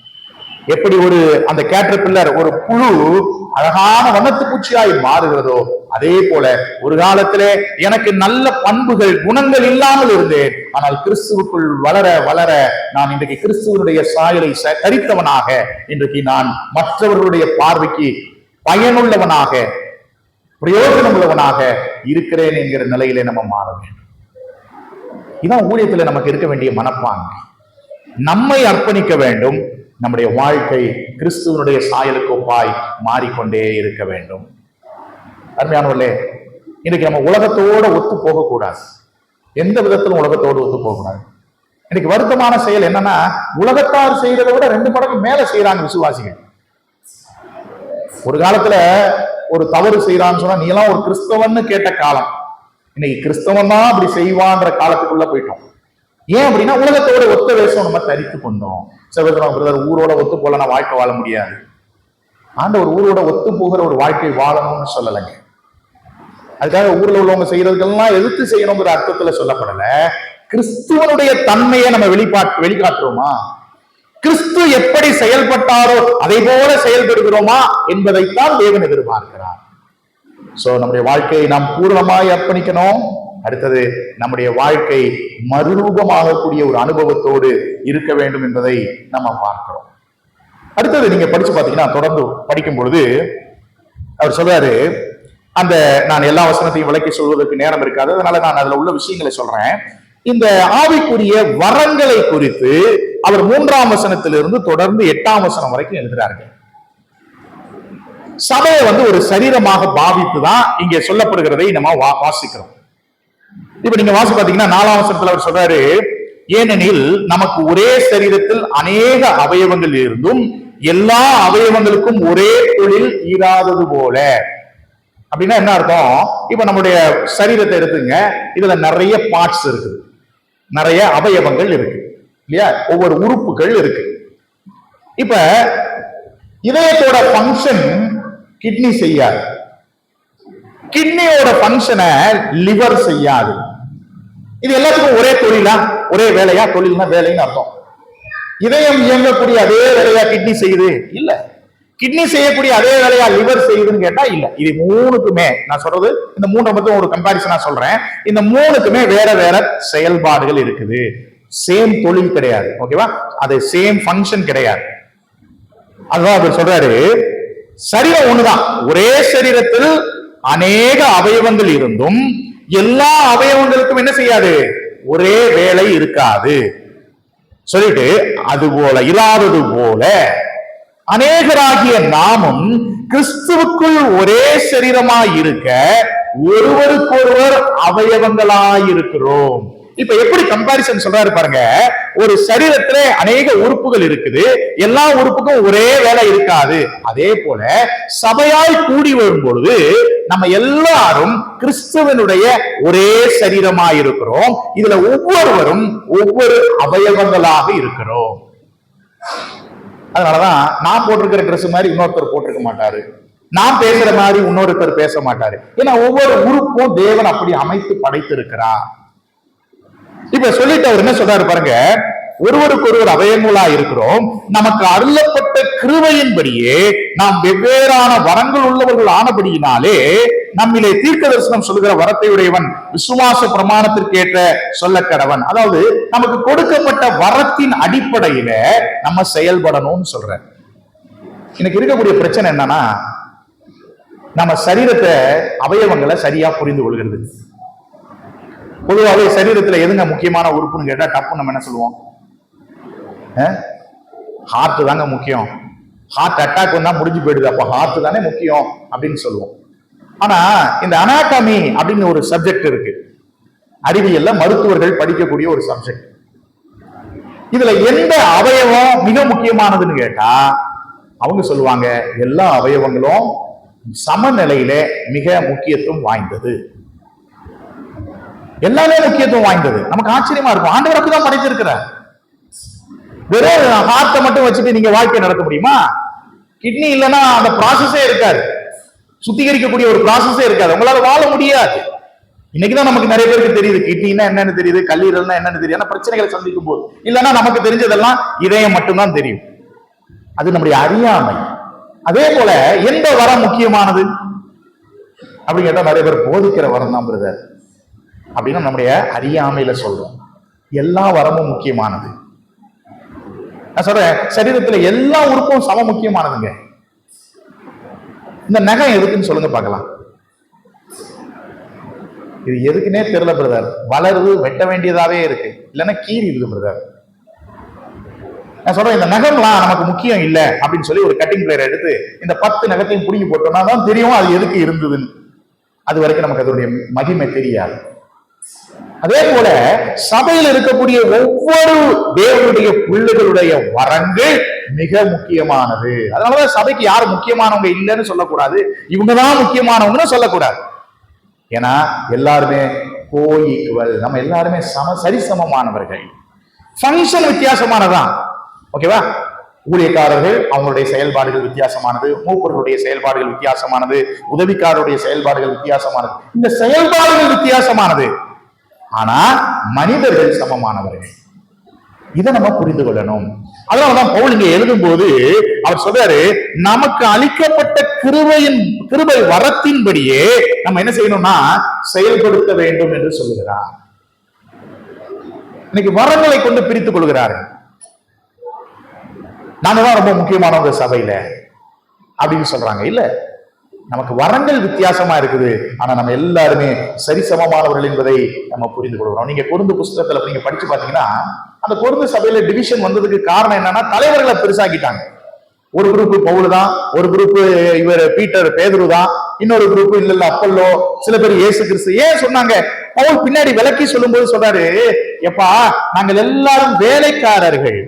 எப்படி ஒரு அந்த கேட்டர்பில்லர் ஒரு புழு அழகான வண்ணத்து பூச்சியாய் மாறுகிறதோ, அதே போல ஒரு காலத்திலே எனக்கு நல்ல பண்புகள் குணங்கள் இல்லாமல் இருந்தேன். ஆனால் கிறிஸ்துவுக்குள் வளர வளர நான் இன்றைக்கு கிறிஸ்துவனுடைய சாயலை தரித்தவனாக, இன்றைக்கு நான் மற்றவர்களுடைய பார்வைக்கு பயனுள்ளவனாக, பிரயோஜனம் உள்ளவனாக இருக்கிறேன் என்கிற நிலையிலே நம்ம மாற வேண்டும். இதான் ஊழியத்தில் நமக்கு இருக்க வேண்டிய மனப்பான்மை. நம்மை அர்ப்பணிக்க வேண்டும். நம்முடைய வாழ்க்கை கிறிஸ்துவனுடைய சாயலுக்கு ஒப்பாய் மாறிக்கொண்டே இருக்க வேண்டும். அருமையானவர்களே, இன்னைக்கு நம்ம உலகத்தோட ஒத்து போகக்கூடாது. எந்த விதத்திலும் உலகத்தோடு ஒத்து போகக்கூடாது. இன்னைக்கு வருத்தமான செயல் என்னன்னா, உலகத்தார் செய்யறதை விட 2 மடங்கு மேல செய்யறாங்க விசுவாசிகள். ஒரு காலத்துல ஒரு தவறு செய்யறான்னு சொன்னா நீ எல்லாம் ஒரு கிறிஸ்தவன்னு கேட்ட காலம், இன்னைக்கு கிறிஸ்தவன் தான் அப்படி செய்வான்ற காலத்துக்குள்ள போயிட்டோம். ஏன் அப்படின்னா, உலகத்தோட ஒத்த வேஷம் நம்ம தரித்து கொண்டோம். சகோதரன் பிரதர், ஊரோட ஒத்து போலனா வாழ்க்கை வாழ முடியாது. ஆண்டவர் ஊரோட ஒத்து போகிற ஒரு வாழ்க்கை வாழணும்னு சொல்லலைங்க. அதுக்காக ஊர்ல உள்ளவங்க செய்யறதுக்கெல்லாம் எதிர்த்து செய்யணுங்கிற அர்த்தத்துல சொல்லப்படல. கிறிஸ்துவனுடைய தன்மையை நம்ம வெளிக்காட்டுறோமா? கிறிஸ்து எப்படி செயல்பட்டாரோ அதை போல செயல்படுகிறோமா என்பதைத்தான் தேவன் எதிர்பார்க்கிறார். சோ நம்முடைய வாழ்க்கையை நாம் பூர்ணமாய் அர்ப்பணிக்கணும். அடுத்தது, நம்முடைய வாழ்க்கை மறுரூபமாகக்கூடிய ஒரு அனுபவத்தோடு இருக்க வேண்டும் என்பதை நம்ம பார்க்கிறோம். அடுத்தது நீங்க படிச்சு பாத்தீங்கன்னா, தொடர்ந்து படிக்கும் பொழுது அவர் சொல்றாரு, அந்த நான் எல்லா வசனத்தையும் விளக்கி சொல்வதற்கு நேரம் இருக்காது, அதனால நான் அதுல உள்ள விஷயங்களை சொல்றேன். இந்த ஆவிக்குரிய வரங்களை குறித்து அவர் 3ஆம் வசனத்திலிருந்து தொடர்ந்து 8ஆம் வசனம் வரைக்கும் எழுதுறார்கள். சபையை ஒரு சரீரமாக பாவித்துதான் இங்கே சொல்லப்படுகிறதை நம்ம வாசிக்கிறோம். இப்ப நீங்க வாசி பாத்தீங்கன்னா 4ஆம் வசனத்துல அவர் சொல்றாரு, ஏனெனில் நமக்கு ஒரே சரீரத்தில் அநேக அவயவங்கள் இருந்தும் எல்லா அவயவங்களுக்கும் ஒரே தொழில் ஈராதது போல. அப்படின்னா என்ன அர்த்தம்? இப்ப நம்முடைய சரீரத்தை எடுத்துங்க, இதுல நிறைய பார்ட்ஸ் இருக்கு, நிறைய அவயவங்கள் இருக்கு இல்லையா? ஒவ்வொரு உறுப்புகள் இருக்கு. இப்ப இதயத்தோட பங்கன் கிட்னி செய்யாது, கிட்னியோட பங்கனை லிவர் செய்யாது. இது எல்லாத்துக்கும் ஒரே தொழிலா, ஒரே வேலையா? தொழில்னா வேலைன்னு அர்த்தம். இதயம் இயங்கக்கூடிய அதே வேலையா கிட்னி செய்யுது? இல்ல. கிட்னி செய்யக்கூடிய அதே வேலையா லிவர் செய்யுதுன்னு கேட்டா இல்ல. இது 3க்குமே நான் சொல்றது, இந்த 3 மட்டும் ஒரு கம்பாரிசனா சொல்றேன். இந்த 3க்குமே வேற வேற செயல்பாடுகள் இருக்குது. சேம் தொழில் கிடையாது. ஓகேவா? அது சேம் ஃபங்க்ஷன் கிடையாது. அதுதான் அவர் சொல்றாரு, சரீரம் ஒண்ணுதான், ஒரே சரீரத்தில் அநேக அவயவங்கள் இருந்தும் எல்லா அவயவங்களுக்கும் என்ன செய்யாது? ஒரே வேலை இருக்காது சொல்லிட்டு, அது போல இல்லாதது போல அநேகராகிய நாமும் கிறிஸ்துவுக்குள் ஒரே சரீரமாய் இருக்க ஒருவருக்கொருவர் அவயவங்களாய் இருக்கிறோம். இப்ப எப்படி கம்பாரிசன் சொல்றாரு பாருங்க. ஒரு சரீரத்துல அநேக உறுப்புகள் இருக்குது, எல்லா உறுப்புக்கும் ஒரே வேலை இருக்காது. அதே போல சபையாய் கூடி வரும் பொழுது நம்ம எல்லாரும் கிறிஸ்துவனுடைய ஒரே சரீரமாய் இருக்கிறோம். இதுல ஒவ்வொருவரும் ஒவ்வொரு அவயவங்களாக இருக்கிறோம். அதனாலதான் நான் போட்டிருக்கிற ட்ரெஸ் மாதிரி இன்னொருத்தர் போட்டிருக்க மாட்டாரு, நான் பேசுற மாதிரி இன்னொருத்தர் பேச மாட்டாரு. ஏன்னா ஒவ்வொரு உறுப்பும் தேவன் அப்படி அமைத்து படைத்திருக்கிறார். இப்ப சொல்லிட்டு அவர் என்ன சொல்றாரு பாருங்க, ஒருவருக்கு ஒருவர் அவயங்களா இருக்கிறோம். நமக்கு அருளப்பட்ட கிருபையின்படியே நாம் வெவ்வேறான வரங்கள் உள்ளவர்கள் ஆனபடியினாலே நம்மிலே தீர்க்க தரிசனம் சொல்லுகிற வரத்தை உடையவன் விசுவாச பிரமாணத்திற்கு ஏற்ற சொல்ல கடவன். அதாவது நமக்கு கொடுக்கப்பட்ட வரத்தின் அடிப்படையில நம்ம செயல்படணும்னு சொல்றேன். எனக்கு இருக்கக்கூடிய பிரச்சனை என்னன்னா, நம்ம சரீரத்தை அவயவங்களை சரியா புரிந்து கொள்கிறது. பொதுவாகவே சரீரத்துல எதுங்க முக்கியமான உறுப்புன்னு கேட்டா டப்பு நம்ம என்ன சொல்லுவோம்? ஹார்ட் தாங்க முக்கியம். ஹார்ட் அட்டாக் வந்தா முடிஞ்சு போயிடுது, அப்ப ஹார்ட் தானே முக்கியம் அப்படின்னு சொல்லுவோம். ஆனா இந்த அனாட்டமி அப்படின்னு ஒரு சப்ஜெக்ட் இருக்கு, அறிவியல்ல மருத்துவர்கள் படிக்கக்கூடிய ஒரு சப்ஜெக்ட். இதுல எந்த அவயவம் மிக முக்கியமானதுன்னு கேட்டா அவங்க சொல்லுவாங்க எல்லா அவயவங்களும் சமநிலையில மிக முக்கியத்துவம் வாய்ந்தது. எல்லாமே முக்கியத்துவம் வாய்ந்தது. நமக்கு ஆச்சரியமா இருக்கும், ஆண்டவர் அப்படிதான் படைத்திருக்கிறார். வெறும் ஹார்ட்டை மட்டும் வச்சுட்டு நீங்க வாழ்க்கை நடத்த முடியுமா? கிட்னி இல்லைன்னா அந்த ப்ராசஸே இருக்காது, சுத்திகரிக்கக்கூடிய ஒரு ப்ராசஸே இருக்காது, உங்களால வாழ முடியாது. இன்னைக்குதான் நமக்கு நிறைய பேருக்கு தெரியுது கிட்னின்னா என்னன்னு தெரியுது, கல்லீரல்னா என்னன்னு தெரியும். ஆனா பிரச்சனைகளை சந்திக்கும் போது இல்லைன்னா நமக்கு தெரிஞ்சதெல்லாம் இதயம் மட்டும்தான் தெரியும். அது நம்முடைய அறியாமை. அதே போல எந்த வரம் முக்கியமானது அப்படின்னு கேட்டா நிறைய பேர் போதிக்கிற வரம் தான் பிரதர் அப்படின்னு நம்முடைய அறியாமையில சொல்றோம். எல்லா வரமும் முக்கியமானது. நான் சொல்றேன், சரீரத்துல எல்லா உறுப்பும் சம முக்கியமானதுங்க. இந்த நகம் எதுக்குன்னு சொல்லுங்க பார்க்கலாம். இது எதுக்குன்னே தெரியல பிரதர், வளருது, வெட்ட வேண்டியதாவே இருக்கு, இல்லைன்னா கீறி இருக்கு பிரதர். நான் சொல்றேன், இந்த நகம்லாம் நமக்கு முக்கியம் இல்லை அப்படின்னு சொல்லி ஒரு கட்டிங் பிளேயர் எடுத்து இந்த 10 நகத்தையும் புடுங்கி போட்டோம்னா தான் தெரியும் அது எதுக்கு இருந்ததுன்னு. அது வரைக்கும் நமக்கு அதனுடைய மகிமை தெரியாது. அதே போல சபையில் இருக்கக்கூடிய ஒவ்வொரு தேவனுடைய பிள்ளைகளுடைய வரங்கள் மிக முக்கியமானது. அதனாலதான் சபைக்கு யாரு முக்கியமானவங்க இல்லைன்னு சொல்லக்கூடாது, இவங்கதான் முக்கியமானவங்கன்னு சொல்லக்கூடாது. ஏன்னா எல்லாருமே கோஈக்குவல், நம்ம எல்லாருமே சரிசமமானவர்கள். ஃபங்க்ஷன் வித்தியாசமானதான், ஓகேவா? ஊழியக்காரர்கள் அவங்களுடைய செயல்பாடுகள் வித்தியாசமானது, மூப்பர்களுடைய செயல்பாடுகள் வித்தியாசமானது, உதவிக்காரருடைய செயல்பாடுகள் வித்தியாசமானது, இந்த செயல்பாடுகள் வித்தியாசமானது. ஆனா மனிதர்கள் சமமானவர்கள். இதை நம்ம புரிந்து கொள்ளணும். அதனாலதான் பவுல் இங்க எழுதும் போது அவர் சொல்றாரு, நமக்கு அளிக்கப்பட்ட கிருபை வரத்தின்படியே நம்ம என்ன செய்யணும்னா செயல்படுத்த வேண்டும் என்று சொல்லுகிறார். இன்னைக்கு வரங்களை கொண்டு பிரித்துக் கொள்கிறார்கள். நாங்க தான் ரொம்ப முக்கியமானவங்க சபையில அப்படின்னு சொல்றாங்க. இல்ல, நமக்கு வரங்கள் வித்தியாசமா இருக்குது, ஆனா நம்ம எல்லாருமே சரிசமமானவர்கள் என்பதை நம்ம புரிந்து கொள்கிறோம். நீங்க கொருந்து புஸ்தகத்துல நீங்க படிச்சு பாத்தீங்கன்னா அந்த கொருந்து சபையில டிவிஷன் வந்ததுக்கு காரணம் என்னன்னா தலைவர்களை பெருசாக்கிட்டாங்க. ஒரு குரூப் பவுல் தான், ஒரு குரூப் இவர் பீட்டர் பேதுரு தான், இன்னொரு குரூப் இல்ல அப்பல்லோ, சில பேர் இயேசு கிறிஸ்து. ஏன் சொன்னாங்க? பவுல் பின்னாடி விளக்கி சொல்லும் போது சொல்றாரு, எப்பா நாங்கள் எல்லாரும் வேலைக்காரர்கள்,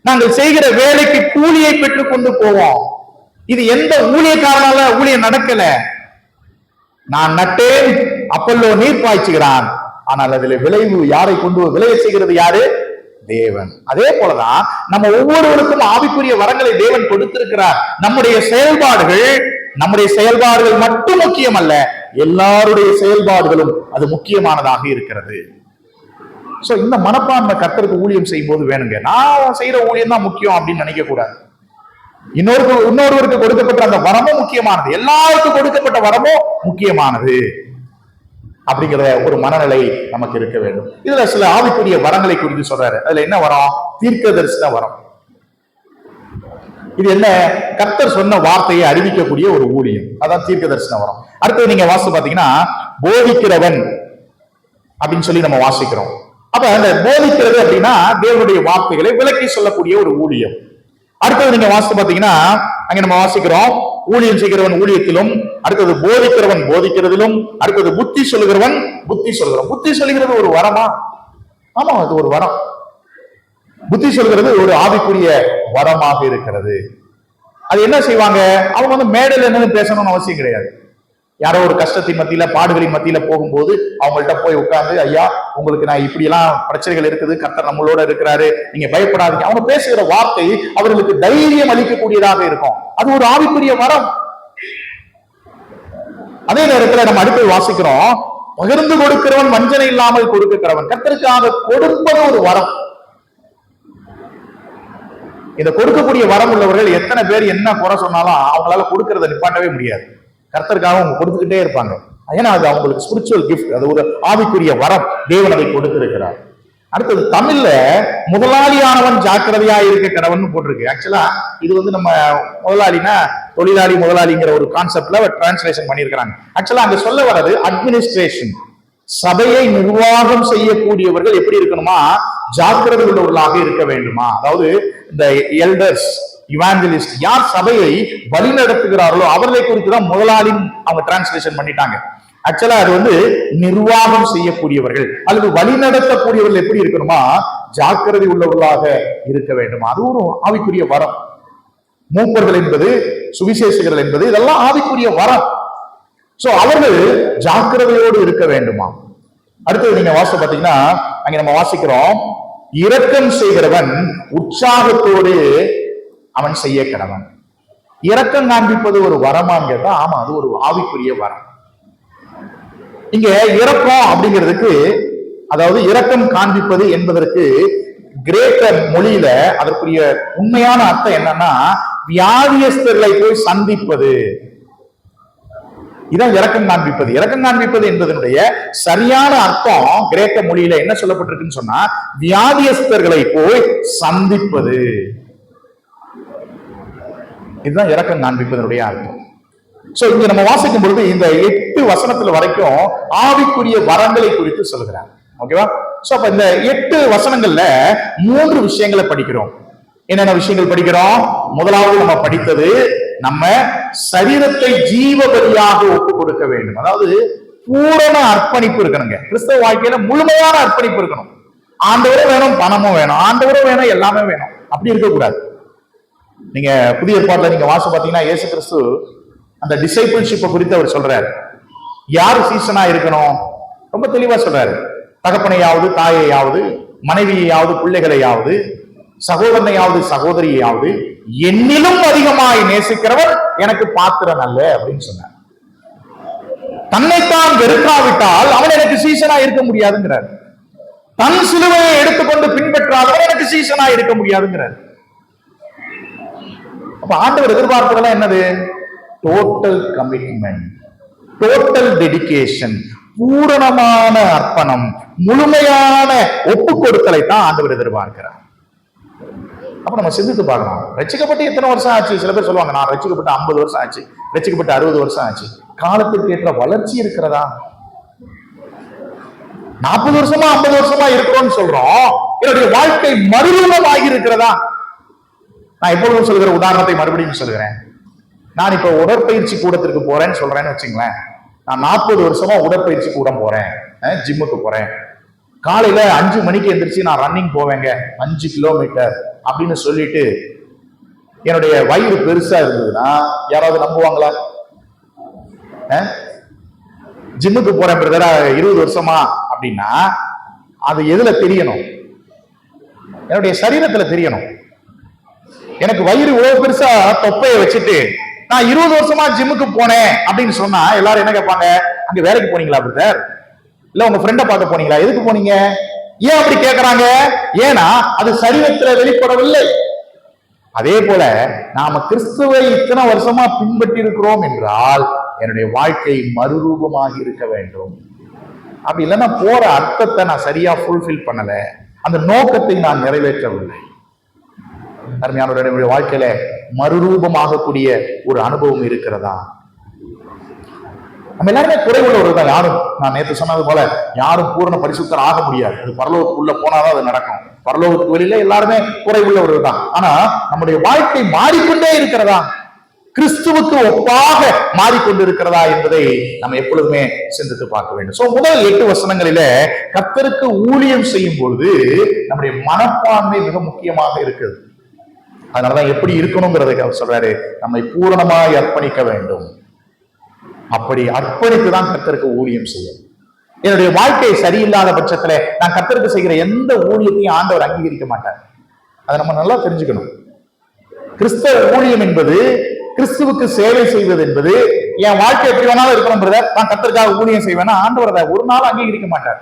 நாங்கள் செய்கிற வேலைக்கு கூலியை பெற்றுக் கொண்டு போவோம். இது எந்த ஊழியக்காரனால ஊழியம் நடக்கல. நான் நட்டேன், அப்பல்லோ நீர் பாய்ச்சுகிறான், ஆனால் அதில் விளைவு யாரை கொண்டு விளைய செய்கிறது யாரு? தேவன். அதே போலதான் நம்ம ஒவ்வொருவருக்கும் ஆவிக்குரிய வரங்களை தேவன் கொடுத்திருக்கிறார். நம்முடைய செயல்பாடுகள் மட்டும் முக்கியம் அல்ல, எல்லாருடைய செயல்பாடுகளும் அது முக்கியமானதாக இருக்கிறது. சோ இந்த மனப்பான்மை கர்த்தருக்கு ஊழியம் செய்யும் போது வேணுங்க. நான் செய்யற ஊழியம் தான் முக்கியம் அப்படின்னு நினைக்க கூடாது. இன்னொருவருக்கு கொடுக்கப்பட்ட அந்த வரமும் முக்கியமானது, எல்லாருக்கும் கொடுக்கப்பட்ட வரமும் முக்கியமானது அப்படிங்கிற ஒரு மனநிலை நமக்கு இருக்க வேண்டும். இதுல சில ஆவிக்குரிய வரங்களை குறித்து சொல்றாரு. அதுல என்ன வரம்? தீர்க்க தரிசன வரம். இது என்ன? கர்த்தர் சொன்ன வார்த்தையை அறிவிக்கக்கூடிய ஒரு ஊழியம், அதான் தீர்க்க தரிசன வரம். அடுத்தது நீங்க வாசித்து பாத்தீங்கன்னா போதிக்கிறவன் அப்படின்னு சொல்லி நம்ம வாசிக்கிறோம். அப்ப அந்த போதிக்கிறது அப்படின்னா தேவனுடைய வார்த்தைகளை விளக்கி சொல்லக்கூடிய ஒரு ஊழியம். அடுத்தது நீங்க வாசித்து பாத்தீங்கன்னா அங்க நம்ம வாசிக்கிறோம், ஊழியம் செய்கிறவன் ஊழியத்திலும், அடுத்தது போதிக்கிறவன் போதிக்கிறதிலும், அடுத்தது புத்தி சொல்லுகிறவன் புத்தி சொல்கிறவன். புத்தி சொல்லுகிறது ஒரு வரமா? ஆமா, அது ஒரு வரம். புத்தி சொல்கிறது ஒரு ஆவிக்குரிய வரமாக இருக்கிறது. அது என்ன செய்வாங்க? அவங்க வந்து மேடையில் என்னன்னு பேசணும்னு அவசியம் கிடையாது. யாரோ ஒரு கஷ்டத்தின் மத்தியில, பாடுகளின் மத்தியில போகும்போது அவங்கள்ட்ட போய் உட்கார்ந்து, ஐயா உங்களுக்கு நான் இப்படி எல்லாம் பிரச்சனைகள் இருக்குது, கர்த்தர் நம்மளோட இருக்கிறாரு, நீங்க பயப்படாதீங்க. அவங்க பேசுகிற வார்த்தை அவர்களுக்கு தைரியம் அளிக்கக்கூடியதாக இருக்கும். அது ஒரு ஆவிக்குரிய வரம். அதே நேரத்தில் நம்ம அடுத்து வாசிக்கிறோம், பகிர்ந்து கொடுக்கிறவன் வஞ்சனை இல்லாமல் கொடுக்கிறவன். கர்த்தருக்காக கொடுப்பது ஒரு வரம். இந்த கொடுக்கக்கூடிய வரம் உள்ளவர்கள் எத்தனை பேர் என்ன குறை சொன்னாலும் அவங்களால கொடுக்கறத நிப்பாட்டவே முடியாது. கர்த்தருக்காக அவங்க கொடுத்துக்கிட்டே இருப்பாங்க. ஏன்னா அது அவங்களுக்கு ஸ்பிரிச்சுவல் கிஃப்ட், அது ஒரு ஆவிக்குரிய வரம், தேவன் அதை கொடுத்திருக்கிறார். அடுத்தது தமிழ்ல முதலாளியானவன் ஜாக்கிரதையா இருக்க கடவன் போட்டிருக்கு. ஆக்சுவலா இது வந்து நம்ம முதலாளினா தொழிலாளி முதலாளிங்கிற ஒரு கான்செப்ட்ல டிரான்ஸ்லேஷன் பண்ணியிருக்கிறாங்க. ஆக்சுவலா அங்க சொல்ல வர்றது அட்மினிஸ்ட்ரேஷன், சபையை நிர்வாகம் செய்யக்கூடியவர்கள் எப்படி இருக்கணுமா, ஜாக்கிரதை உள்ளவர்களாக இருக்க வேண்டுமா. அதாவது இந்த எல்டர்ஸ், இவாஞ்சலிஸ்ட், யார் சபையை வழி நடத்துகிறார்களோ அவர்களை குறித்து தான் முதலாளின்னு அவங்க டிரான்ஸ்லேஷன் பண்ணிட்டாங்க. ஆக்சுவலா அது வந்து நிர்வாகம் செய்யக்கூடியவர்கள் அல்லது வழி நடத்தக்கூடியவர்கள் எப்படி இருக்கணுமா, ஜாக்கிரதை உள்ளவர்களாக இருக்க வேண்டுமா. அது ஒரு ஆவிக்குரிய வரம். மூப்பர்கள் என்பது, சுவிசேஷகர்கள் என்பது இதெல்லாம் ஆவிக்குரிய வரம். சோ அவர்கள் ஜாக்கிரதையோடு இருக்க வேண்டுமா. அடுத்தது நீங்க வாசித்து பாத்தீங்கன்னா அங்க நம்ம வாசிக்கிறோம், இரக்கம் செய்கிறவன் உற்சாகத்தோடு அவன் செய்ய கடவன். இரக்கம் காண்பிப்பது ஒரு வரமான்னு கேட்டா ஆமா, அது ஒரு ஆவிக்குரிய வரம். இங்க இரக்கம் அப்படிங்கிறதுக்கு, அதாவது இரக்கம் காண்பிப்பது என்பதற்கு கிரேக்க மொழியில அதற்குரிய உண்மையான அர்த்தம் என்னன்னா, வியாதியஸ்தர்களை போய் சந்திப்பது. இதான் இரக்கம் காண்பிப்பது. இரக்கம் காண்பிப்பது என்பதனுடைய சரியான அர்த்தம் கிரேக்க மொழியில என்ன சொல்லப்பட்டிருக்குன்னு சொன்னா, வியாதியஸ்தர்களை போய் சந்திப்பது. இதுதான் இரக்கம் காண்பிப்பதனுடைய அர்த்தம். சோ இங்க நம்ம வாசிக்கும் பொழுது இந்த 8 வசனத்துல வரைக்கும் ஆவிக்குரிய வரங்களை குறித்து சொல்கிறார். ஓகேவா? சோ அப்ப இந்த 8 வசனங்கள்ல 3 விஷயங்களை படிக்கிறோம். என்னென்ன விஷயங்கள் படிக்கிறோம்? முதலாவது நம்ம படித்தது, நம்ம சரீரத்தை ஜீவ பலியாக ஒப்பு கொடுக்க வேண்டும். அதாவது பூரண அர்ப்பணிப்பு இருக்கணுங்க. கிறிஸ்தவ வாழ்க்கையில முழுமையான அர்ப்பணிப்பு இருக்கணும். ஆண்டவரும் வேணும், பணமும் வேணும், ஆண்டவரும் வேணும், எல்லாமே வேணும், அப்படி இருக்கக்கூடாது. நீங்க புதிய ஏற்பாட்டுல நீங்க வாசி பாத்தீங்கன்னா இயேசு கிறிஸ்து அந்த டிசைபிள்ஷிப்பை குறித்து அவர் சொல்றாரு. யாரு சீசனா இருக்கணும் ரொம்ப தெளிவா சொல்றாரு. தகப்பனையாவது, தாயையாவது, மனைவியையாவது, பிள்ளைகளையாவது, சகோதரனையாவது, சகோதரியையாவது என்னிலும் அதிகமாய் நேசிக்கிறவர் எனக்கு பாத்திரன் அல்ல அப்படின்னு சொன்னார். தன்னைத்தான் வெறுக்காவிட்டால் அவன் எனக்கு சீசனா இருக்க முடியாதுங்கிறார். தன் சிலுவையை எடுத்துக்கொண்டு பின்பற்றாதவன் எனக்கு சீசனா இருக்க முடியாதுங்கிறார். அப்ப ஆண்டவர் எதிர்பார்ப்பதெல்லாம் என்னது? டோட்டல் கமிட்மெண்ட், டோட்டல் டெடிகேஷன், பூரணமான அர்ப்பணம், முழுமையான ஒப்பு கொடுத்தலை தான் ஆண்டவர் எதிர்பார்க்கிறார். அப்ப நம்ம சிந்தித்து பார்க்கலாம், ரட்சிக்கப்பட்டு எத்தனை வருஷம் ஆச்சு? சில பேர் சொல்லுவாங்க, நான் ரட்சிக்கப்பட்டு 50 வருஷம் ஆச்சு, ரட்சிக்கப்பட்டு 60 வருஷம் ஆச்சு. காலத்திற்கு ஏற்ற வளர்ச்சி இருக்கிறதா? 40 வருஷமா 50 வருஷமா இருக்கிறோம்னு சொல்றோம், என்னுடைய வாழ்க்கை மறுரூபமாகி இருக்கிறதா? நான் எப்பொழுதும் சொல்கிற உதாரணத்தை மறுபடியும் சொல்கிறேன். நான் இப்ப உடற்பயிற்சி கூடத்திற்கு போறேன்னு சொல்றேன்னு வச்சுங்களேன். நான் 40 வருஷமா உடற்பயிற்சி கூடம் போறேன், ஜிம்முக்கு போறேன். காலையில 5 மணிக்கு எந்திரிச்சு நான் ரன்னிங் போவேங்க 5 கிலோமீட்டர் அப்படின்னு சொல்லிட்டு என்னுடைய வயிறு பெருசா இருந்ததுன்னா யாராவது நம்புவாங்களா? ஜிம்முக்கு போறேன் பிரதரா 20 வருஷமா அப்படின்னா அது எதுல தெரியணும்? என்னுடைய சரீரத்துல தெரியணும். எனக்கு வயிறு இவ்வளவு பெருசா தொப்பையை வச்சுட்டு நான் 20 வருஷமா ஜிம்முக்கு போனேன் அப்படின்னு சொன்னா எல்லாரும் என்ன கேட்பாங்க? அங்க வேலைக்கு போனீங்களா பிரதர்? இல்ல உங்க ஃப்ரெண்டை பார்க்க போனீங்களா? எதுக்கு போனீங்க? ஏன் அப்படி கேட்கறாங்க? ஏன்னா அது சரீரத்துல வெளிப்படவில்லை. அதே போல நாம கிறிஸ்துவை இத்தனை வருஷமா பின்பற்றி இருக்கிறோம் என்றால் என்னுடைய வாழ்க்கை மறுரூபமாகி இருக்க வேண்டும். அப்படி இல்லைன்னா போற அர்த்தத்தை நான் சரியா ஃபுல்ஃபில் பண்ணல, அந்த நோக்கத்தை நான் நிறைவேற்றவில்லை. அருமையானவருடைய வாழ்க்கையில மறுரூபமாகக்கூடிய ஒரு அனுபவம் இருக்கிறதா? நம்ம எல்லாருமே குறைவுள்ளவர்கள் தான். யாரும், நான் நேற்று சொன்னது போல, யாரும் பூரண பரிசுத்தர் ஆக முடியாது. அது பரலோகத்துக்குள்ள போனாதான் அது நடக்கும். பரலோகத்துக்கு வெளியில எல்லாருமே குறைவுள்ளவர்கள் தான். ஆனா நம்முடைய வாழ்க்கை மாறிக்கொண்டே இருக்கிறதா? கிறிஸ்துவுக்கு ஒப்பாக மாறிக்கொண்டு இருக்கிறதா என்பதை நம்ம எப்பொழுதுமே சிந்தித்து பார்க்க வேண்டும். சோ முதல் 8 வசனங்களில கர்த்தருக்கு ஊழியம் செய்யும் பொழுது நம்முடைய மனப்பான்மை மிக முக்கியமாக இருக்குது. அதனாலதான் எப்படி இருக்கணுங்கிறதை அவர் சொல்றாரு, நம்மை பூரணமாய் அர்ப்பணிக்க வேண்டும். அப்படி அர்ப்பணித்துதான் கர்த்தருக்கு ஊழியம் செய்யும். என்னுடைய வாழ்க்கை சரியில்லாத பட்சத்துல நான் கர்த்தருக்கு செய்கிற எந்த ஊழியத்தையும் ஆண்டவர் அங்கீகரிக்க மாட்டார். அதை நம்ம நல்லா தெரிஞ்சுக்கணும். கிறிஸ்தவ ஊழியம் என்பது, கிறிஸ்துவுக்கு சேவை செய்வது என்பது, என் வாழ்க்கை எப்படி வேணாலும் இருக்கணும் பிரதர், நான் கர்த்தருக்காக ஊழியம் செய்வேன்னா ஆண்டவர் அதை ஒரு நாள் அங்கீகரிக்க மாட்டார்.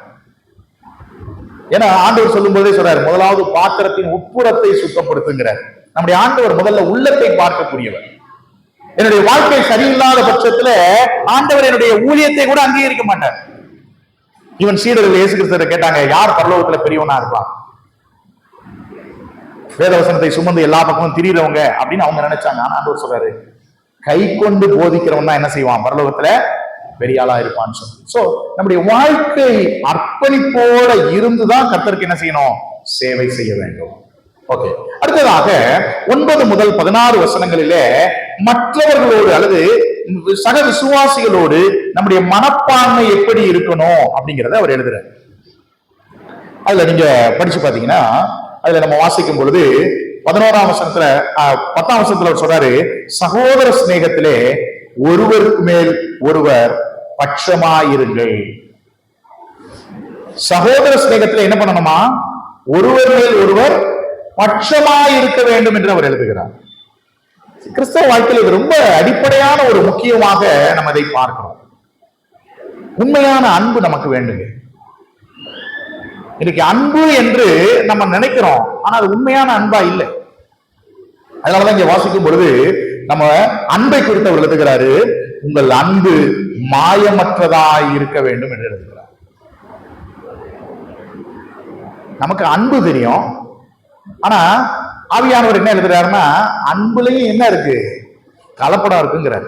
ஏன்னா ஆண்டவர் சொல்லும் போதே சொல்றாரு, முதலாவது பாத்திரத்தின் உட்புறத்தை சுத்தப்படுத்துங்கிறார். நம்முடைய ஆண்டவர் முதல்ல உள்ளத்தை பார்க்கக்கூடியவர். என்னுடைய வாழ்க்கை சரியில்லாத பட்சத்துல ஆண்டவர் என்னுடைய ஊழியத்தை கூட அங்கீகரிக்க மாட்டார். இவன் சீடர்கள் இயேசு கிறிஸ்துவை கேட்டாங்க, யார் பரலோகத்துல பெரியவனா இருப்பான்? வேதவசனத்தை சுமந்து எல்லா பக்கமும் திரியறவங்க அப்படின்னு அவங்க நினைச்சாங்க. ஆனா ஆண்டவர் சொல்றாரு, கை கொண்டு போதிக்கிறவன் தான் என்ன செய்வான்? பரலோகத்துல பெரிய ஆளா இருப்பான்னு சொல்லி. சோ நம்முடைய வாழ்க்கை அர்ப்பணிப்போட இருந்துதான் கர்த்தருக்கு என்ன செய்யணும்? சேவை செய்ய வேண்டும். ஓகே, அடுத்ததாக 9 முதல் 16 வசனங்களிலே மற்றவர்களோடு அல்லது சக விசுவாசிகளோடு நம்முடைய மனப்பான்மை எப்படி இருக்கணும் அப்படிங்கிறத அவர் எழுதுறார். அதுல நீங்க படிச்சு பாத்தீங்கன்னா, அதுல நம்ம வாசிக்கும் பொழுது 11ஆம் வசனத்துல 10ஆம் வசனத்துல அவர் சொல்றாரு, சகோதர சிநேகத்திலே ஒருவருக்கு மேல் ஒருவர் பட்சமாயிருங்கள். சகோதர சிநேகத்துல என்ன பண்ணணுமா? ஒருவர் மேல் ஒருவர் பட்சமாயிருக்க வேண்டும் என்று அவர் எழுதுகிறார். கிறிஸ்தவ வாழ்க்கையில் இது ரொம்ப அடிப்படையான ஒரு முக்கியமாக நம்ம அதை பார்க்கிறோம். உண்மையான அன்பு நமக்கு வேண்டுங்க. இன்னைக்கு அன்பு என்று நம்ம நினைக்கிறோம், ஆனா அது உண்மையான அன்பா இல்லை. அதனாலதான் இங்க வாசிக்கும் பொழுது நம்ம அன்பை குறித்து அவர் எழுதுகிறாரு, உங்கள் அன்பு மாயமற்றதாய் இருக்க வேண்டும் என்று எழுதுகிறார். நமக்கு அன்பு தெரியும், ஆனா ஆவியானவர் என்ன எழுதுறாருன்னா, அன்புலயும் என்ன இருக்கு? கலப்படம் இருக்குங்கிறார்.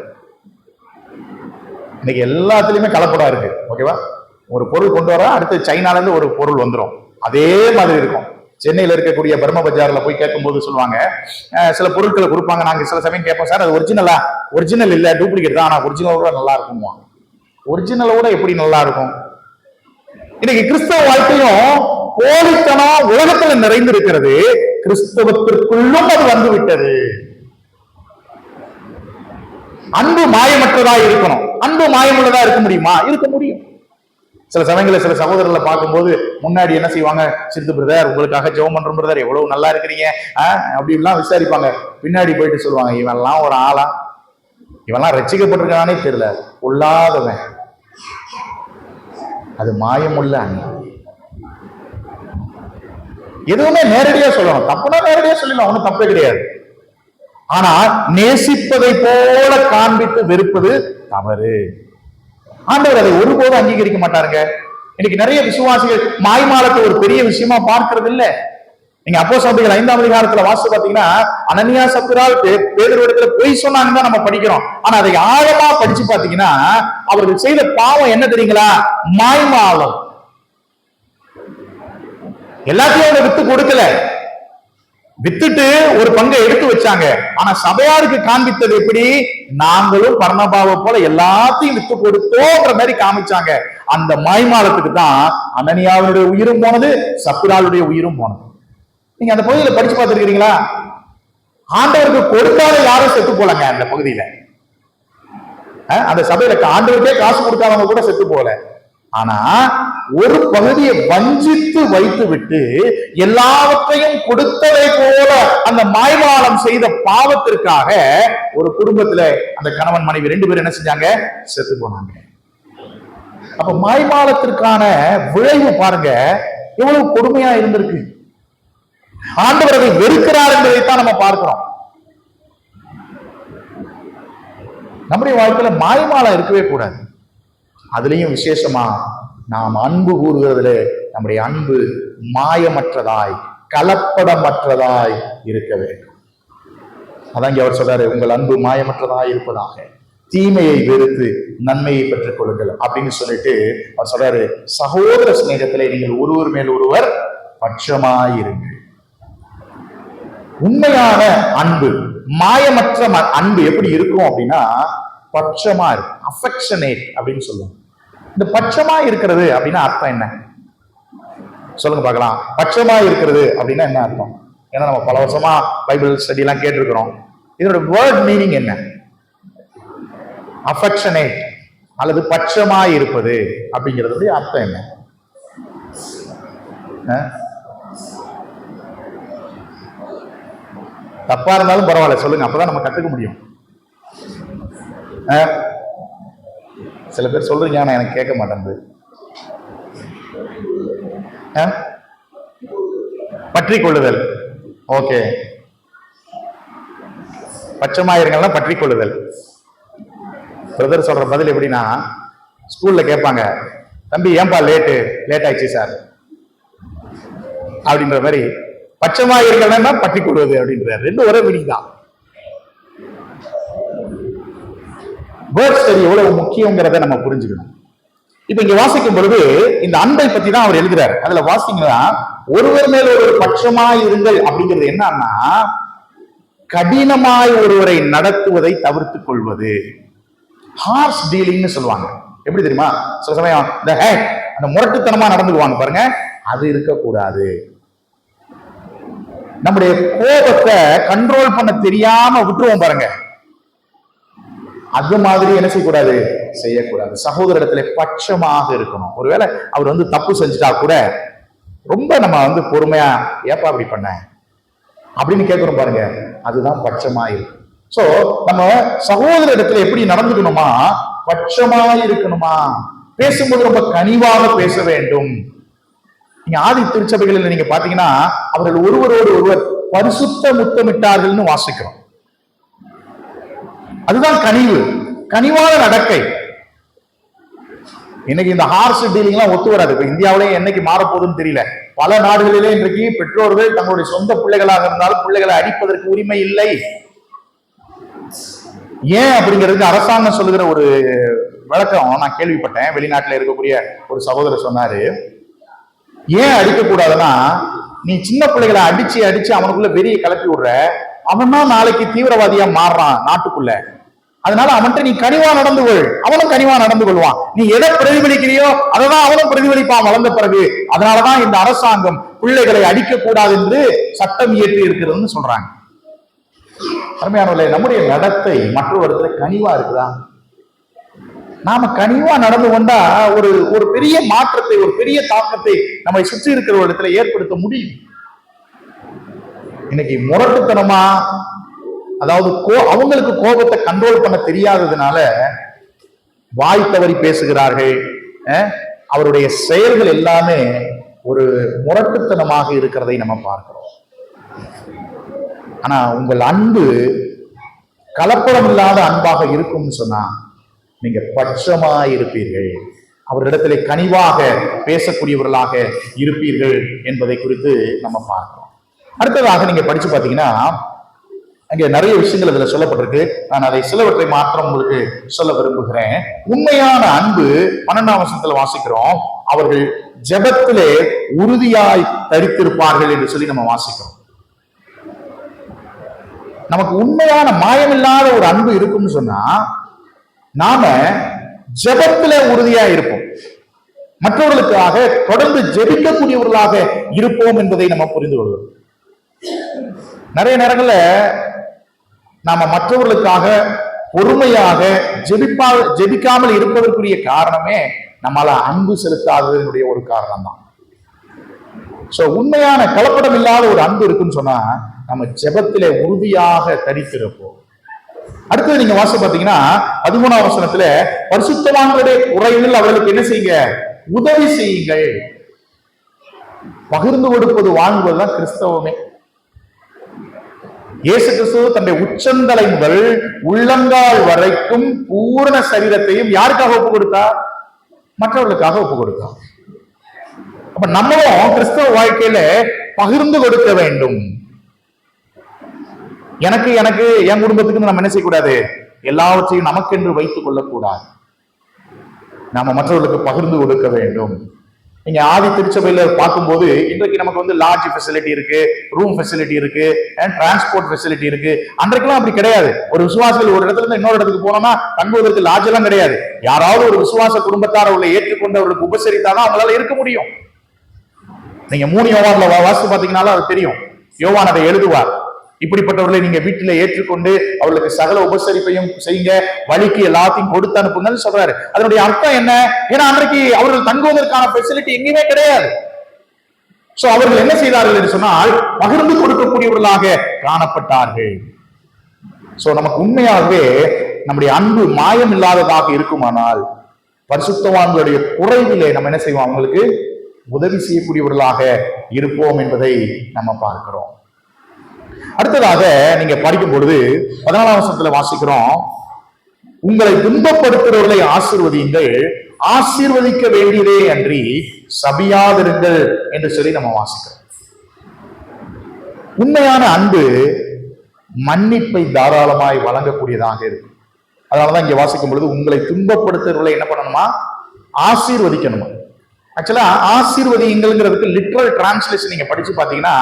இன்னைக்கு எல்லாத்துலயுமே கலப்படம் இருக்கு. ஓகேவா? ஒரு பொருள் கொண்டு வர அடுத்து சைனால இருந்து ஒரு பொருள் வந்துடும், அதே மாதிரி இருக்கும். சென்னையில இருக்கக்கூடிய பர்மா பஜார்ல போய் கேட்கும்போது சொல்லுவாங்க, சில பொருட்களை கொடுப்பாங்க. நாங்க சில சமயம் கேட்போம், சார் அது ஒரிஜினலா? ஒரிஜினல் இல்ல, டூப்ளிகேட் தான், ஆனா ஒரிஜினலோட நல்லா இருக்கும். ஒரிஜினலோட எப்படி நல்லா இருக்கும்? இன்னைக்கு கிறிஸ்தவ வாழ்க்கையும் போலித்தனம் உலகத்துல நிறைந்து இருக்கிறது, கிறிஸ்தவத்திற்குள்ளும் அது வந்து விட்டது. அன்பு மாயமற்றதா இருக்கணும். அன்பு மாயமுள்ளதா இருக்க முடியுமா? இருக்க முடியும். சில சமயங்களில் சில சகோதரர்களை பார்க்கும்போது முன்னாடி என்ன செய்வாங்க, சித்து பிரதர் உங்களுக்காக ஜெபம் பண்றோம் பிரதர், எவ்வளவு நல்லா இருக்கிறீங்க அப்படின்லாம் விசாரிப்பாங்க. பின்னாடி போயிட்டு சொல்லுவாங்க, இவன்லாம் ஒரு ஆளா, இவன்லாம் ரட்சிக்கப்பட்டிருக்கானே தெரியல, பொல்லாதவன். அது மாயமுள்ள அன்பு. எதுவுமே நேரடியா சொல்லணும், தப்புனா நேரடியா சொல்லலாம், ஒன்னும் தப்பே கிடையாது. ஆனா நேசிப்பதை போல காண்பித்து வெறுப்பது தவறு. ஆண்டவர் அதை ஒருபோதும் அங்கீகரிக்க மாட்டாருங்க. இன்னைக்கு நிறைய விசுவாசிகள் மாய்மாலத்தை ஒரு பெரிய விஷயமா பார்க்கிறது இல்ல. நீங்க அப்போஸ்தலர்கள் 5ஆம் அதிகாரத்துல வாசிச்சு பாத்தீங்கன்னா, அனனியா சப்பிரால் பேதுருவிடத்துல பொய் சொன்னாங்கன்னு தான் நம்ம படிக்கிறோம். ஆனா அதை ஆழமா படிச்சு பாத்தீங்கன்னா, அவர்கள் செய்த பாவம் என்ன தெரியுங்களா? மாய்மாலம். எல்லாத்தையும் அவங்க வித்து கொடுக்கல, வித்துட்டு ஒரு பங்கை எடுத்து வச்சாங்க. ஆனா சபையாருக்கு காண்பித்தது எப்படி? நாங்களும் பர்னபாவை போல எல்லாத்தையும் வித்து கொடுத்தோன்ற மாதிரி காமிச்சாங்க. அந்த மாய்மாலத்துக்கு தான் அனனியாவுடைய உயிரும் போனது, சப்பிராளுடைய உயிரும் போனது. நீங்க அந்த பகுதியில படிச்சு பார்த்திருக்கீங்களா? ஆண்டவருக்கு கொடுக்காத யாரும் செத்து போலங்க அந்த பகுதியில. அந்த சபையில ஆண்டவருக்கே காசு கொடுக்காதவங்க கூட செத்து போல. ஆனா ஒரு பகுதியை வஞ்சித்து வைத்து விட்டு எல்லாவற்றையும் கொடுத்ததை போல அந்த மாய்மாலம் செய்த பாவத்திற்காக ஒரு குடும்பத்துல அந்த கணவன் மனைவி 2 பேரும் என்ன செஞ்சாங்க? செத்து போனாங்க. அப்ப மாய்மாலத்திற்கான விளைவு பாருங்க எவ்வளவு கொடுமையா இருந்திருக்கு. ஆண்டவர் அதை வெறுக்கிறார் என்பதைத்தான் நம்ம பார்க்கிறோம். நம்முடைய வாழ்க்கையில மாய்மாலம் இருக்கவே கூடாது. அதுலயும் விசேஷமா நாம் அன்பு கூறுகிறதுல நம்முடைய அன்பு மாயமற்றதாய் கலப்படமற்றதாய் இருக்க வேண்டும். அதான் இங்க அவர் சொல்றாரு, உங்கள் அன்பு மாயமற்றதாய் இருப்பதாக, தீமையை வெறுத்து நன்மையை பெற்றுக் கொள்ளுங்கள் அப்படின்னு சொல்லிட்டு அவர் சொல்றாரு, சகோதர சிநேகத்திலே நீங்கள் ஒருவர் மேல் ஒருவர் பட்சமாயிருங்கள். உண்மையான அன்பு, மாயமற்ற அன்பு எப்படி இருக்கும் அப்படின்னா பட்சமா இருக்கும், அஃபெக்ஷனேட் அப்படின்னு சொல்லுவாங்க. இந்த பட்சமா இருக்கிறது அப்படின்னா அர்த்தம் என்ன சொல்லுங்க பார்க்கலாம். பட்சமா இருக்கிறது அப்படின்னா என்ன அர்த்தம்? ஏன்னா நம்ம பல வருஷமா பைபிள் ஸ்டடி எல்லாம் கேட்டிருக்கிறோம். இதோட வேர்ட் மீனிங் என்ன? அஃபெக்ஷனேட் அல்லது பட்சமா இருப்பது அப்படிங்கிறது அர்த்தம் என்ன? தப்பா இருந்தாலும் பரவாயில்ல சொல்லுங்க, அப்பதான் நம்ம கத்துக்க முடியும். சில பேர் சொல்றீங்க, ஆனா எனக்கு கேட்க மாட்டேங்குது. பற்றி கொள்ளுதல். ஓகே, பட்சமாயிருங்கள்னா பற்றி கொள்ளுதல். பிரதர் சொல்ற பதில் எப்படின்னா, ஸ்கூல்ல கேட்பாங்க, தம்பி ஏன்பா லேட் ஆயிடுச்சு சார் அப்படின்ற மாதிரி, பட்சமாயிருங்கன்னா பற்றி கொள்வது அப்படின்றார். ரெண்டு ஒரே மீனிங் தான். வேர்ட் ஸ்டடி எவ்வளவு முக்கியங்கிறத நம்ம புரிஞ்சுக்கணும். இப்ப இங்க வாசிக்கும் பொழுது இந்த அன்பை பத்தி தான் அவர் எழுதுறாரு. அதுல வாசிங்கன்னா, ஒருவர் மேல் ஒரு பட்சமாய் இருங்கள் அப்படிங்கிறது என்னன்னா, கடினமாய் ஒருவரை நடத்துவதை தவிர்த்துக் கொள்வது. ஹார்ஷ் டீலிங்னு சொல்லுவாங்க. எப்படி தெரியுமா? சில சமயம் அந்த முரட்டுத்தனமா நடந்துக்குவாங்க பாருங்க, அது இருக்கக்கூடாது. நம்முடைய கோபத்தை கண்ட்ரோல் பண்ண தெரியாம விட்டுருவோம் பாருங்க, அது மாதிரி என்ன செய்யக்கூடாது, செய்யக்கூடாது. சகோதரத்துல பட்சமாக இருக்கணும். ஒருவேளை அவர் தப்பு செஞ்சுட்டா கூட ரொம்ப நம்ம பொறுமையா, ஏப்பா அப்படி பண்ண அப்படின்னு கேட்கிறோம் பாருங்க, அதுதான் பட்சமா இருக்கு. சோ நம்ம சகோதர இடத்துல எப்படி நடந்துக்கணுமா, பட்சமாய் இருக்கணுமா. பேசும்போது ரொம்ப கனிவாக பேச வேண்டும். நீங்க ஆதி திருச்சபைகளில் நீங்க பாத்தீங்கன்னா, அவர்கள் ஒருவரோடு ஒருவர் பரிசுத்த முத்தமிட்டார்கள்னு வாசிக்கிறோம். அதுதான் கனிவு, கனிவான நடக்கை. இன்னைக்கு இந்த ஹார்ஷ் டீலிங் எல்லாம் ஒத்து வராது. இப்ப இந்தியாவிலேயே என்னைக்கு மாறப்போகுதுன்னு தெரியல. பல நாடுகளிலே இன்றைக்கு பெற்றோர்கள் தங்களுடைய சொந்த பிள்ளைகளாக இருந்தாலும் பிள்ளைகளை அடிப்பதற்கு உரிமை இல்லை. ஏன் அப்படிங்கிறதுக்கு அரசாங்கம் சொல்லுகிற ஒரு விளக்கம் நான் கேள்விப்பட்டேன். வெளிநாட்டுல இருக்கக்கூடிய ஒரு சகோதரர் சொன்னாரு, ஏன் அடிக்க கூடாதுன்னா, நீ சின்ன பிள்ளைகளை அடிச்சு அடிச்சு அவனுக்குள்ள வெறியை கலப்பி விடுற, அவன் தான் நாளைக்கு தீவிரவாதியா மாறுறான் நாட்டுக்குள்ள. அதனால அவன்கிட்ட நீ கனிவா நடந்து கொள், அவனும் கனிவா நடந்து கொள்வான். நீ எதை பிரதிபலிக்கிறியோ அதைதான் அவனும் பிரதிபலிப்பான் வளர்ந்த பிறகு. அதனாலதான் இந்த அரசாங்கம் பிள்ளைகளை அடிக்க கூடாது என்று சட்டம் இயற்றி இருக்கிறதுன்னு சொல்றாங்க. அருமையானவர்களே, நம்முடைய நடத்தை மற்றவர்களை கனிவா இருக்குதா? நாம கனிவா நடந்து கொண்டா ஒரு பெரிய மாற்றத்தை, ஒரு பெரிய தாக்கத்தை நம்மை சுற்றி இருக்கிற இடத்துல ஏற்படுத்த முடியும். இன்னைக்கு முரட்டுத்தனமா, அதாவது அவங்களுக்கு கோபத்தை கண்ட்ரோல் பண்ண தெரியாததுனால வாய் தவறி பேசுகிறார்கள். அவருடைய செயல்கள் எல்லாமே ஒரு முரட்டுத்தனமாக இருக்கிறதை நம்ம பார்க்கிறோம். ஆனா உங்கள் அன்பு கலப்படம் இல்லாத அன்பாக இருக்கும்னு சொன்னா நீங்க பட்சமா இருப்பீர்கள், அவரிடத்திலே கனிவாக பேசக்கூடியவர்களாக இருப்பீர்கள் என்பதை குறித்து நம்ம பார்க்கிறோம். அடுத்ததாக நீங்க படிச்சு பாத்தீங்கன்னா, அங்க நிறைய விஷயங்கள் இதுல சொல்லப்பட்டிருக்கு. நான் அதை சிலவற்றை மாத்திரம் உங்களுக்கு சொல்ல விரும்புகிறேன். உண்மையான அன்பு 12ஆம் வசனத்துல வாசிக்கிறோம், அவர்கள் ஜெபத்திலே உறுதியாய் தரித்திருப்பார்கள் என்று சொல்லி நம்ம வாசிக்கிறோம். நமக்கு உண்மையான மாயமில்லாத ஒரு அன்பு இருக்கும்னு சொன்னா நாம ஜெபத்திலே உறுதியா இருப்போம், மற்றவர்களுக்காக தொடர்ந்து ஜெபிக்கக்கூடியவர்களாக இருப்போம் என்பதை நம்ம புரிந்து கொள்வோம். நிறைய நேரங்கள்ல நாம மற்றவர்களுக்காக பொறுமையாக ஜெபிக்காமல் இருப்பதற்குரிய காரணமே நம்மால அன்பு செலுத்தாததனுடைய ஒரு காரணம் தான். சோ உண்மையான கலப்படம் இல்லாத ஒரு அன்பு இருக்குன்னு சொன்னா நம்ம ஜெபத்திலே உறுதியாக தரித்திருப்போம். அடுத்தது நீங்க வாசி பாத்தீங்கன்னா 13ஆம் வசனத்துல, பரிசுத்தவான்களுடைய குறைவில் அவர்களுக்கு என்ன செய்யுங்க, உதவி செய்யுங்கள். பகிர்ந்து கொடுப்பது வாங்குவதுதான் கிறிஸ்தவமே. இயேசு கிறிஸ்து தன்னுடைய உச்சந்தலை முதல் உள்ளங்கால் வரைக்கும் பூரண சரீரத்தையும் யாருக்காக ஒப்பு கொடுத்தார்? மற்றவர்களுக்காக ஒப்பு கொடுத்தார். அப்ப நம்மளும் கிறிஸ்தவ வாழ்க்கையில பகிர்ந்து கொடுக்க வேண்டும். எனக்கு என் குடும்பத்துக்கு நம்ம என்ன செய்யக்கூடாது, எல்லாவற்றையும் நமக்கென்று வைத்துக் கொள்ளக்கூடாது. நாம மற்றவர்களுக்கு பகிர்ந்து கொடுக்க வேண்டும். நீங்க ஆதி திருச்சபையில பார்க்கும்போது இன்றைக்கு நமக்கு லாட்ஜ் ஃபெசிலிட்டி இருக்கு, ரூம் ஃபெசிலிட்டி இருக்கு, டிரான்ஸ்போர்ட் ஃபெசிலிட்டி இருக்கு. அன்றைக்கெல்லாம் அப்படி கிடையாது. ஒரு விசுவாசிகள் ஒரு இடத்துல இருந்து இன்னொரு இடத்துக்கு போனோம்னா தங்குவதற்கு லாட்ஜ் எல்லாம் கிடையாது. யாராவது ஒரு விசுவாச குடும்பத்தார் அவர்களை ஏற்றுக்கொண்டு அவர்களுக்கு உபசரித்தாதான் அவங்களால இருக்க முடியும். நீங்க 3 யோவான்ல வாசித்து பாத்தீங்கன்னாலும் அது தெரியும். யோவான் அதை எழுதுவார், இப்படிப்பட்டவர்களை நீங்க வீட்டில ஏற்றுக்கொண்டு அவர்களுக்கு சகல உபசரிப்பையும் செய்யுங்க, வழிக்கு எல்லாத்தையும் கொடுத்து அனுப்புங்கன்னு சொல்றாரு. அதனுடைய அர்த்தம் என்ன? ஏன்னா அன்றைக்கு அவர்கள் தங்குவதற்கான ஃபெசிலிட்டி எங்கேயுமே கிடையாது. சோ அவர்கள் என்ன செய்தார்கள் என்று சொன்னால் பகிர்ந்து கொடுக்கக்கூடியவர்களாக காணப்பட்டார்கள். சோ நமக்கு உண்மையாகவே நம்முடைய அன்பு மாயம் இல்லாததாக இருக்குமானால் பரிசுத்தவான்களுடைய குறைவிலே நம்ம என்ன செய்வோம், அவங்களுக்கு உதவி செய்யக்கூடியவர்களாக இருப்போம் என்பதை நம்ம பார்க்கிறோம். அடுத்ததாக நீங்க படிக்கும் பொழுது 14ஆம் வசனத்துல வாசிக்கிறோம், உங்களை துன்பப்படுத்துகிறவர்களை ஆசீர்வதியுங்கள், ஆசீர்வதிக்க வேண்டியதே அன்றி சபியாதிருங்கள் என்று சொல்லி நம்ம வாசிக்கிறோம். உண்மையான அன்பு மன்னிப்பை தாராளமாய் வழங்கக்கூடியதாக இருக்கு. அதனாலதான் இங்க வாசிக்கும் பொழுது உங்களை துன்பப்படுத்துறவர்களை என்ன பண்ணணுமா, ஆசீர்வதிக்கணுமா. ஆக்சுவலா ஆசீர்வதிங்கிறதுக்கு லிட்ரல் டிரான்ஸ்லேஷன் நீங்க படிச்சு பாத்தீங்கன்னா,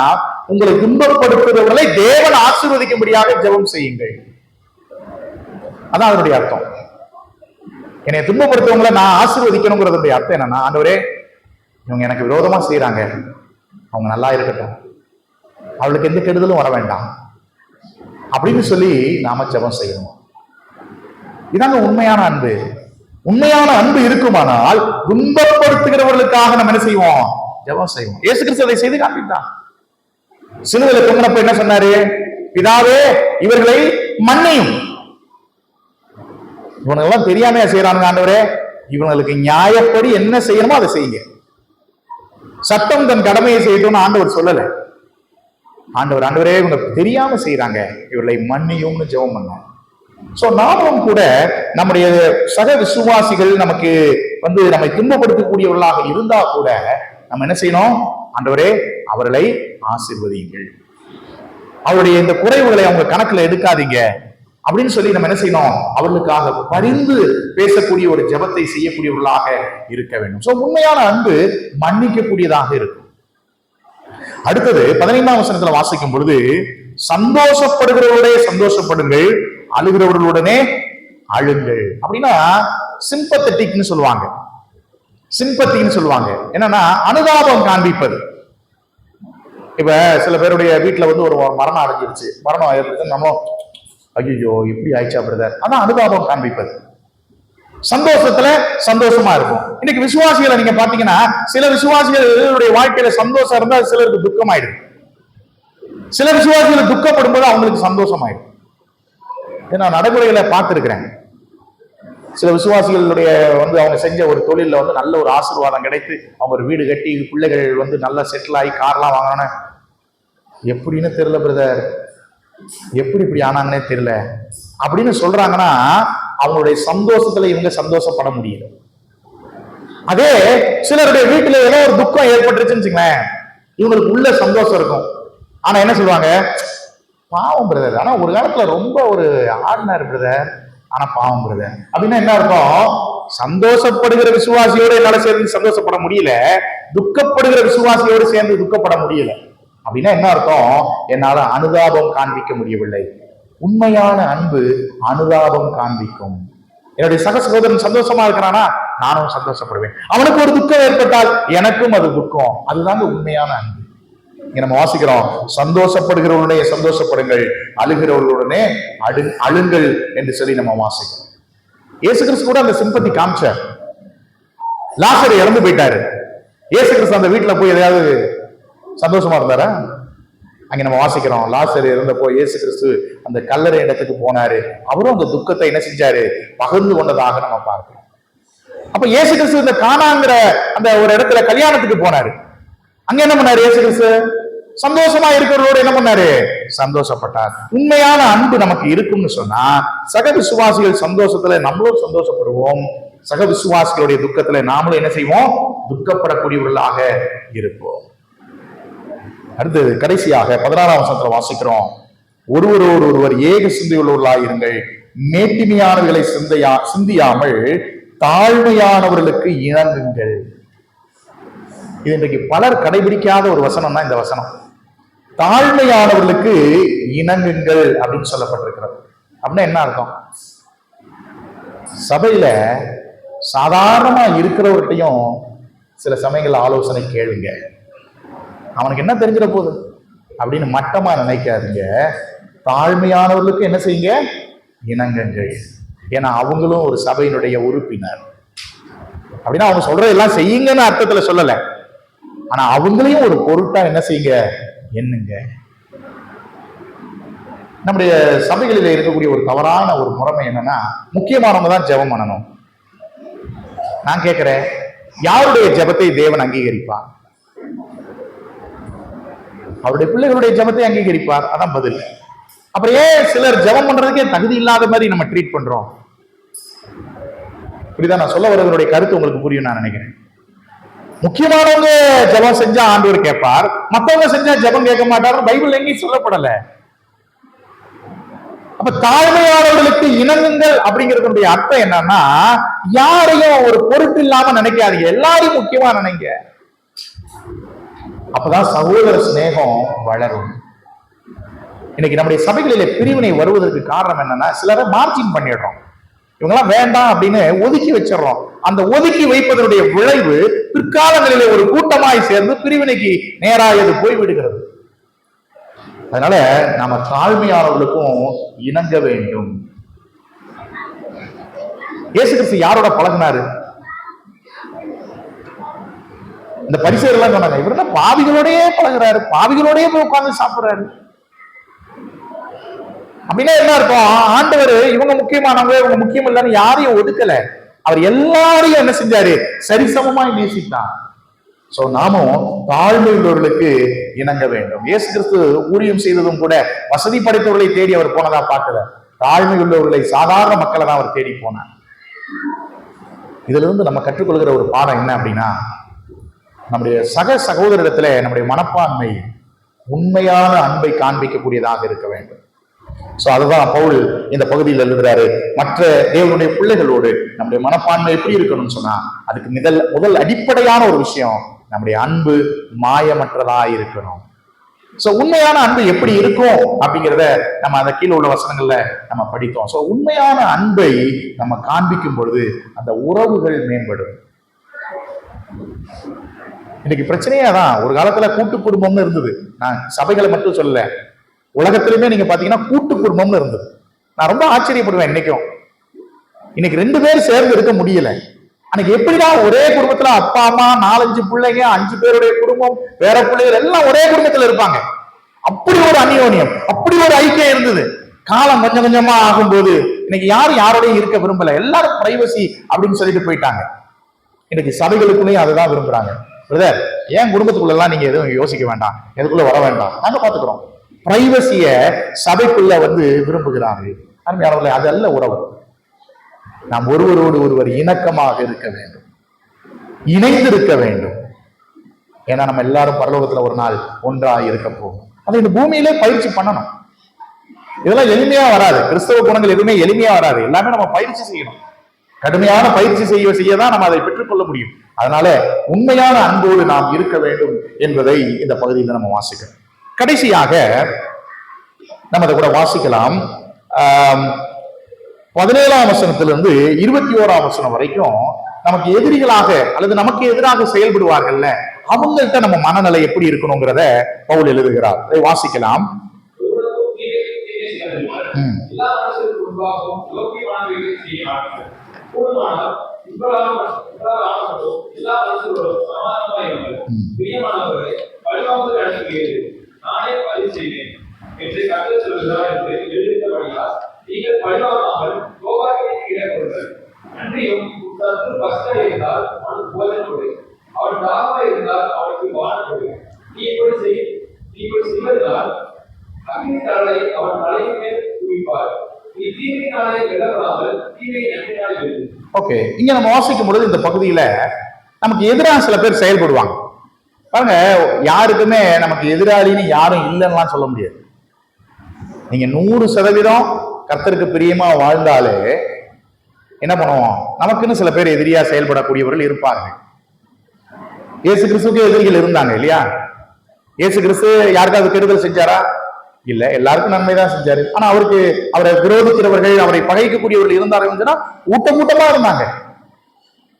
உங்களை துன்பப்படுத்துறவர்களை தேவன் ஆசீர்வதிக்கும்படியாக ஜெபம் செய்யுங்கள், அதான் அதனுடைய அர்த்தம். என்னை துன்பப்படுத்துவவங்களை நான் ஆசீர்வதிக்கணுங்கிறதுடைய அர்த்தம் என்னன்னா, ஆண்டவரே இவங்க எனக்கு விரோதமா செய்யறாங்க, அவங்க நல்லா இருக்கட்டும், அவளுக்கு எந்த கெடுதலும் வர வேண்டாம் அப்படின்னு சொல்லி நாம ஜெபம் செய்யணும். இதாங்க உண்மையான அன்பு. உண்மையான அன்பு இருக்குமானால் துன்பப்படுத்துகிறவர்களுக்காக நம்ம என்ன செய்வோம், ஜெபம் செய்வோம். இயேசு கிறிஸ்து அதை செய்து காண்பித்தான். சிலுவையில தொங்கினப்ப என்ன சொன்னாரு, பிதாவே இவர்களை மன்னியும். இவனெல்லாம் தெரியாமையா செய்யறானுங்க, ஆண்டவரே இவங்களுக்கு நியாயப்படி என்ன செய்யணுமோ அதை செய்யுங்க, சட்டம் தன் கடமையை செய்யணும்னு ஆண்டவர் சொல்லல. ஆண்டவரே இவங்க தெரியாம செய்யறாங்க, இவர்களை மன்னியும்னு ஜெபம் பண்ண. சோ நாமும் கூட நம்முடைய சக விசுவாசிகள் நமக்கு நம்மை துன்பப்படுத்தக்கூடியவர்களாக இருந்தா கூட நம்ம என்ன செய்யணும், ஆண்டவரே அவர்களை ஆசீர்வதியுங்கள், அவருடைய இந்த குறைவுகளை அவங்க கணக்குல எடுக்காதீங்க அப்படின்னு சொல்லி நம்ம என்ன செய்யணும், அவர்களுக்காக பரிந்து பேசக்கூடிய ஒரு ஜெபத்தை செய்யக்கூடியவர்களாக இருக்க வேண்டும். சோ உண்மையான அன்பு மன்னிக்கக்கூடியதாக இருக்கும். அடுத்தது 15ஆம் வசனத்துல வாசிக்கும் பொழுது, சந்தோஷப்படுகிறவர்களே சந்தோஷப்படுங்கள், அழுகிறவர்களுடனே அழுங்கள். அப்படின்னா சிம்பத்தட்டிக்னு சொல்லுவாங்க. சிம்பத்தின்னு சொல்லுவாங்க என்னன்னா அனுதாபம் காண்பிப்பது. இப்ப சில பேருடைய வீட்டுல ஒரு மரணம் அடைஞ்சிருச்சு, மரணம் ஏற்படுது, நம்ம ஐயோ எப்படி ஆயிடுச்சா பிரதர், அதான் அனுதாபம் காண்பிப்பது. சந்தோஷத்துல சந்தோஷமா இருக்கும். இன்னைக்கு விசுவாசிகளை நீங்க பாத்தீங்கன்னா, சில விசுவாசிகளுடைய வாழ்க்கையில சந்தோஷம் இருந்தா சிலருக்கு துக்கம் ஆயிடும், சில விசுவாசிகளை துக்கப்படும் போது அவங்களுக்கு சந்தோஷம் ஆயிடும். நான் நடைமுறைகளை பார்த்திருக்கிறேன். சில விசுவாசிகளுடைய அவங்க செஞ்ச ஒரு தொழில நல்ல ஒரு ஆசீர்வாதம் கிடைத்து அவங்க ஒரு வீடு கட்டி பிள்ளைகள் நல்லா செட்டில் ஆகி கார்லாம் வாங்கின, எப்படின்னு தெரியல பிரதர், எப்படி இப்படி ஆனாங்கன்னே தெரியல அப்படின்னு சொல்றாங்கன்னா, அவங்களுடைய சந்தோஷத்துல இவங்க சந்தோஷப்பட முடியல. அதே சிலருடைய வீட்டுல ஏதோ ஒரு துக்கம் ஏற்பட்டுருச்சுன்னு வச்சுங்களேன், இவங்களுக்கு உள்ள சந்தோஷம் இருக்கும். ஆனா என்ன சொல்லுவாங்க, பாவம் பிரதர், ஆனா ஒரு காலத்துல ரொம்ப ஒரு ஆடினார் பிரதர், ஆனா பாவம் பிரதர். அப்படின்னா என்ன அர்த்தம், சந்தோஷப்படுகிற விசுவாசியோடு என்னால சேர்ந்து சந்தோஷப்பட முடியல, துக்கப்படுகிற விசுவாசியோடு சேர்ந்து துக்கப்பட முடியல. அப்படின்னா என்ன அர்த்தம், என்னால அனுதாபம் காண்பிக்க முடியவில்லை. உண்மையான அன்பு அனுதாபம் காண்பிக்கும். என்னுடைய சக சகோதரன் சந்தோஷமா இருக்கிறானா, நானும் சந்தோஷப்படுவேன். அவனுக்கு ஒரு துக்கம் ஏற்பட்டால் எனக்கும் அது துக்கம். அதுதாங்க உண்மையான அன்பு. நம்ம வாசிக்கிறோம், சந்தோஷப்படுகிறவர்களுடைய சந்தோஷப்படுங்கள், அழுகிறவர்களுடனே அழுங்கள் என்று சொல்லி நம்ம வாசிக்கிறோம். இயேசு கிறிஸ்து கூட அந்த சிம்பத்தி காமிச்சார். லாசர் இறந்து போயிட்டாரு, இயேசு கிறிஸ்து அந்த வீட்டுல போய் எதையாவது சந்தோஷமா இருந்தாரா? அங்க நம்ம வாசிக்கிறோம், லாசர் இருந்தப்போ இயேசு கிறிஸ்து அந்த கல்லறை இடத்துக்கு போனாரு, அவரும் அந்த துக்கத்தை என்ன செஞ்சாரு, பகிர்ந்து கொண்டதாக நம்ம பார்க்கிறோம். அப்ப இயேசு கிறிஸ்து இந்த கானாங்கிற அந்த ஒரு இடத்துல கல்யாணத்துக்கு போனாரு. அங்க என்ன பண்ணாரு, இயேசு கிறிஸ்து சந்தோஷமா இருக்கிறவரோடு என்ன பண்ணாரு, சந்தோஷப்பட்டார். உண்மையான அன்பு நமக்கு இருக்கும்னு சொன்னா, சக விசுவாசிகள் சந்தோஷத்துல நம்மளும் சந்தோஷப்படுவோம், சக விசுவாசிகளுடைய துக்கத்துல நாமளும் என்ன செய்வோம், துக்கப்படக்கூடியவர்களாக இருப்போம். அடுத்தது கடைசியாக 16ஆம் வசனத்துல வாசிக்கிறோம், ஒருவரோடு ஒருவர் ஏக சிந்தையுள்ளவர்களாய் இருங்கள், மேட்டிமையானவர்களை சிந்தியாமல் தாழ்மையானவர்களுக்கு இணங்குங்கள். இது இன்றைக்கு பலர் கடைபிடிக்காத ஒரு வசனம் தான் இந்த வசனம். தாழ்மையானவர்களுக்கு இணங்குங்கள் அப்படின்னு சொல்லப்பட்டிருக்கிறது. அப்படின்னா என்ன அர்த்தம், சபையில சாதாரணமா இருக்கிறவர்கிட்டையும் சில சமயங்கள் ஆலோசனை கேளுங்க. அவனுக்கு என்ன தெரிஞ்சிட போகுது அப்படின்னு மட்டமா நினைக்காதீங்க. தாழ்மையானவர்களுக்கு என்ன செய்யுங்க, இணங்குங்கள். ஏன்னா அவங்களும் ஒரு சபையினுடைய உறுப்பினர். அப்படின்னா அவங்க சொல்றதெல்லாம் செய்யுங்கன்னு அர்த்தத்துல சொல்லல, ஆனா அவங்களையும் ஒரு பொருட்டா என்ன செய்யுங்க, என்னங்க. நம்முடைய சபைகளில் இருக்கக்கூடிய ஒரு தவறான ஒரு முறைமை என்னன்னா, முக்கியமானவங்க தான் ஜெபம் பண்ணணும். நான் கேட்கிறேன், யாருடைய ஜெபத்தை தேவன் அங்கீகரிப்பான்? அவருடைய பிள்ளைகளுடைய ஜெபத்தை அங்கீகரிப்பார். அதான் பதில். அப்புறம் ஏன் சிலர் ஜெபம் பண்றதுக்கே தகுதி இல்லாத மாதிரி நம்ம ட்ரீட் பண்றோம்? இப்படிதான் நான் சொல்ல வருவதனுடைய கருத்து உங்களுக்கு புரியும் நான் நினைக்கிறேன். முக்கியமானவங்க ஜெபம் செஞ்சா ஆண்டவர் கேட்பார், மத்தவங்க செஞ்சா ஜெபம் கேட்க மாட்டார். பைபிள் எங்கேயும் சொல்லப்படல. அப்ப தாழ்மையானவர்களுக்கு இணங்குங்கள் அப்படிங்கிறதுடைய அர்த்தம் என்னன்னா, யாரையும் ஒரு பொருட்டு இல்லாம நினைக்காதீங்க, எல்லாரையும் முக்கியமா நினைங்க. அப்பதான் சகோதர சிநேகம் வளரும். இன்னைக்கு நம்முடைய சபைகளிலே பிரிவினை வருவதற்கு காரணம் என்னன்னா, சிலரை மார்ஜின் பண்ணிடுறோம், இவங்கெல்லாம் வேண்டாம் அப்படின்னு ஒதுக்கி வச்சிடறோம். அந்த ஒதுக்கி வைப்பதனுடைய விளைவு பிற்காலங்களிலே ஒரு கூட்டமாய் சேர்ந்து பிரிவினைக்கு நேராயது போய் விடுகிறது. அதனால நாம தாழ்மையானவர்களுக்கும் இணங்க வேண்டும். இயேசு கிறிஸ்து யாரோட பழகினாரு? இந்த பரிசேயர்கள் எல்லாம் சொன்னாங்க, இவர் என்ன பாவிகளோடயே பழகுறாரு, பாவிகளோடயே போய் உட்கார்ந்து சாப்பிடுறாரு. அப்படின்னா என்ன இருக்கும்? ஆண்டவர் இவங்க முக்கியமானவங்க, இவங்க முக்கியம் இல்லைன்னு யாரையும் ஒதுக்கல. அவர் எல்லாரையும் என்ன செஞ்சாரு? சரிசமமாய் நேசித்தார். சோ நாமும் தாழ்மை உள்ளவர்களுக்கு இணங்க வேண்டும். இயேசு கிறிஸ்து ஊழியம் செய்ததும் கூட வசதி படைத்தவர்களை தேடி அவர் போனதா பார்க்கல, தாழ்மை உள்ளவர்களை, சாதாரண மக்களை தான் அவர் தேடி போனார். இதுல இருந்து நம்ம கற்றுக்கொள்கிற ஒரு பாடம் என்ன அப்படின்னா, நம்முடைய சக சகோதரிடத்துல நம்முடைய மனப்பான்மை உண்மையான அன்பை காண்பிக்கக்கூடியதாக இருக்க வேண்டும். சோ அதுதான் பவுல் இந்த பகுதியில் எழுதுறாரு. மற்ற தேவனுடைய பிள்ளைகளோடு நம்முடைய மனப்பான்மை எப்படி இருக்கணும்னு சொன்னா, அதுக்கு முதல் அடிப்படையான ஒரு விஷயம், நம்முடைய அன்பு மாயமற்றதா இருக்கணும். சோ உண்மையான அன்பு எப்படி இருக்கும் அப்படிங்கிறத நம்ம அந்த கீழே உள்ள வசனங்கள்ல நம்ம படித்தோம். சோ உண்மையான அன்பை நம்ம காண்பிக்கும் பொழுது அந்த உறவுகள் மேம்படும். இன்னைக்கு பிரச்சனையே தான். ஒரு காலத்துல கூட்டு குடும்பம்னு இருந்தது. நான் சபைகளை மட்டும் சொல்லல, உலகத்திலுமே நீங்க பாத்தீங்கன்னா கூட்டு குடும்பம்னு இருந்தது. நான் ரொம்ப ஆச்சரியப்படுவேன். இன்னைக்கு 2 பேர் சேர்ந்து இருக்க முடியல. அன்னைக்கு எப்படிதான் ஒரே குடும்பத்துல அப்பா அம்மா 4-5 பிள்ளைங்க, 5 பேருடைய குடும்பம், வேற பிள்ளைகள் எல்லாம் ஒரே குடும்பத்துல இருப்பாங்க. அப்படி ஒரு அந்யோன்யம், அப்படி ஒரு ஐக்கியம் இருந்தது. காலம் கொஞ்சம் கொஞ்சமா ஆகும்போது இன்னைக்கு யாரும் யாரோடையும் இருக்க விரும்பல. எல்லாரும் பிரைவசி அப்படின்னு சொல்லிட்டு போயிட்டாங்க. இன்னைக்கு சபைகளுக்குள்ளேயும் அதுதான் விரும்புறாங்க. பிரதர், ஏன் குடும்பத்துக்குள்ள எல்லாம் நீங்க எதுவும் யோசிக்க வேண்டாம், எதுக்குள்ள வர வேண்டாம், நாங்க பாத்துக்கிறோம். பிரைவசிய சபைக்குள்ள விரும்புகிறார்கள். அருமையானவர்களே, அது அல்ல உறவு. நாம் ஒருவரோடு ஒருவர் இணக்கமாக இருக்க வேண்டும், இணைந்து இருக்க வேண்டும். ஏன்னா நம்ம எல்லாரும் பரலோகத்துல ஒரு நாள் ஒன்றாக இருக்க போகும். அதை இந்த பூமியிலே பயிற்சி பண்ணணும். இதெல்லாம் எளிமையா வராது. கிறிஸ்தவ குணங்கள் எதுவுமே எளிமையா வராது. எல்லாமே நம்ம பயிற்சி செய்யணும். கடுமையான பயிற்சி செய்யதான் நம்ம அதை பெற்றுக்கொள்ள முடியும். அதனால உண்மையான அன்போடு நாம் இருக்க வேண்டும் என்பதை இந்த பகுதியில் நம்ம வாசிக்கிறோம். கடைசியாக நம்ம அதை கூட வாசிக்கலாம். 17ஆம் வசனத்திலிருந்து 21ஆம் வசனம் வரைக்கும் நமக்கு எதிரிகளாக அல்லது நமக்கு எதிராக செயல்படுவார்கள்ல, அவங்கள்ட்ட நம்ம மனநிலை எப்படி இருக்கணுங்கிறத பவுல் எழுதுகிறார். அதை வாசிக்கலாம். நீங்கள் பழிவாங்காமல் கோபாக்கினை இடப்படுங்கள். அன்றியும் இருந்தால் அவனுக்கு போதனை கொடு, அவன் தாகமா இருந்தால் அவனுக்கு பானம் கொடு. நீ இப்படி செய்வதால் அக்னி தழலை அவன் தலையின் மேல் குவிப்பார். நீ தீமையினாலே விடப்படாமல் தீமையை நன்மையினால் வெல்லும். ஓகே, இங்க நம்ம வாசிக்கும் பொழுது இந்த பகுதியில நமக்கு எதிராக சில பேர் செயல்படுவாங்க. பாருங்க, யாருக்குமே நமக்கு எதிராளின்னு யாரும் இல்லைன்னா சொல்ல முடியாது. நீங்க 100% கர்த்தருக்கு பிரியமா வாழ்ந்தாலே என்ன பண்ணுவோம், நமக்குன்னு சில பேர் எதிரியா செயல்படக்கூடியவர்கள் இருப்பாங்க. இயேசு கிறிஸ்துவுக்கு எதிரிகள் இருந்தாங்க இல்லையா? இயேசு கிறிஸ்து யாருக்காவது கெடுதல் செஞ்சாரா? இல்ல, எல்லாருக்கும் நன்மைதான் செஞ்சாரு. ஆனா அவரை விரோதிக்கிறவர்கள், அவரை பகைக்கக்கூடியவர்கள் இருந்தார்கள், ஊட்டமா இருந்தாங்க.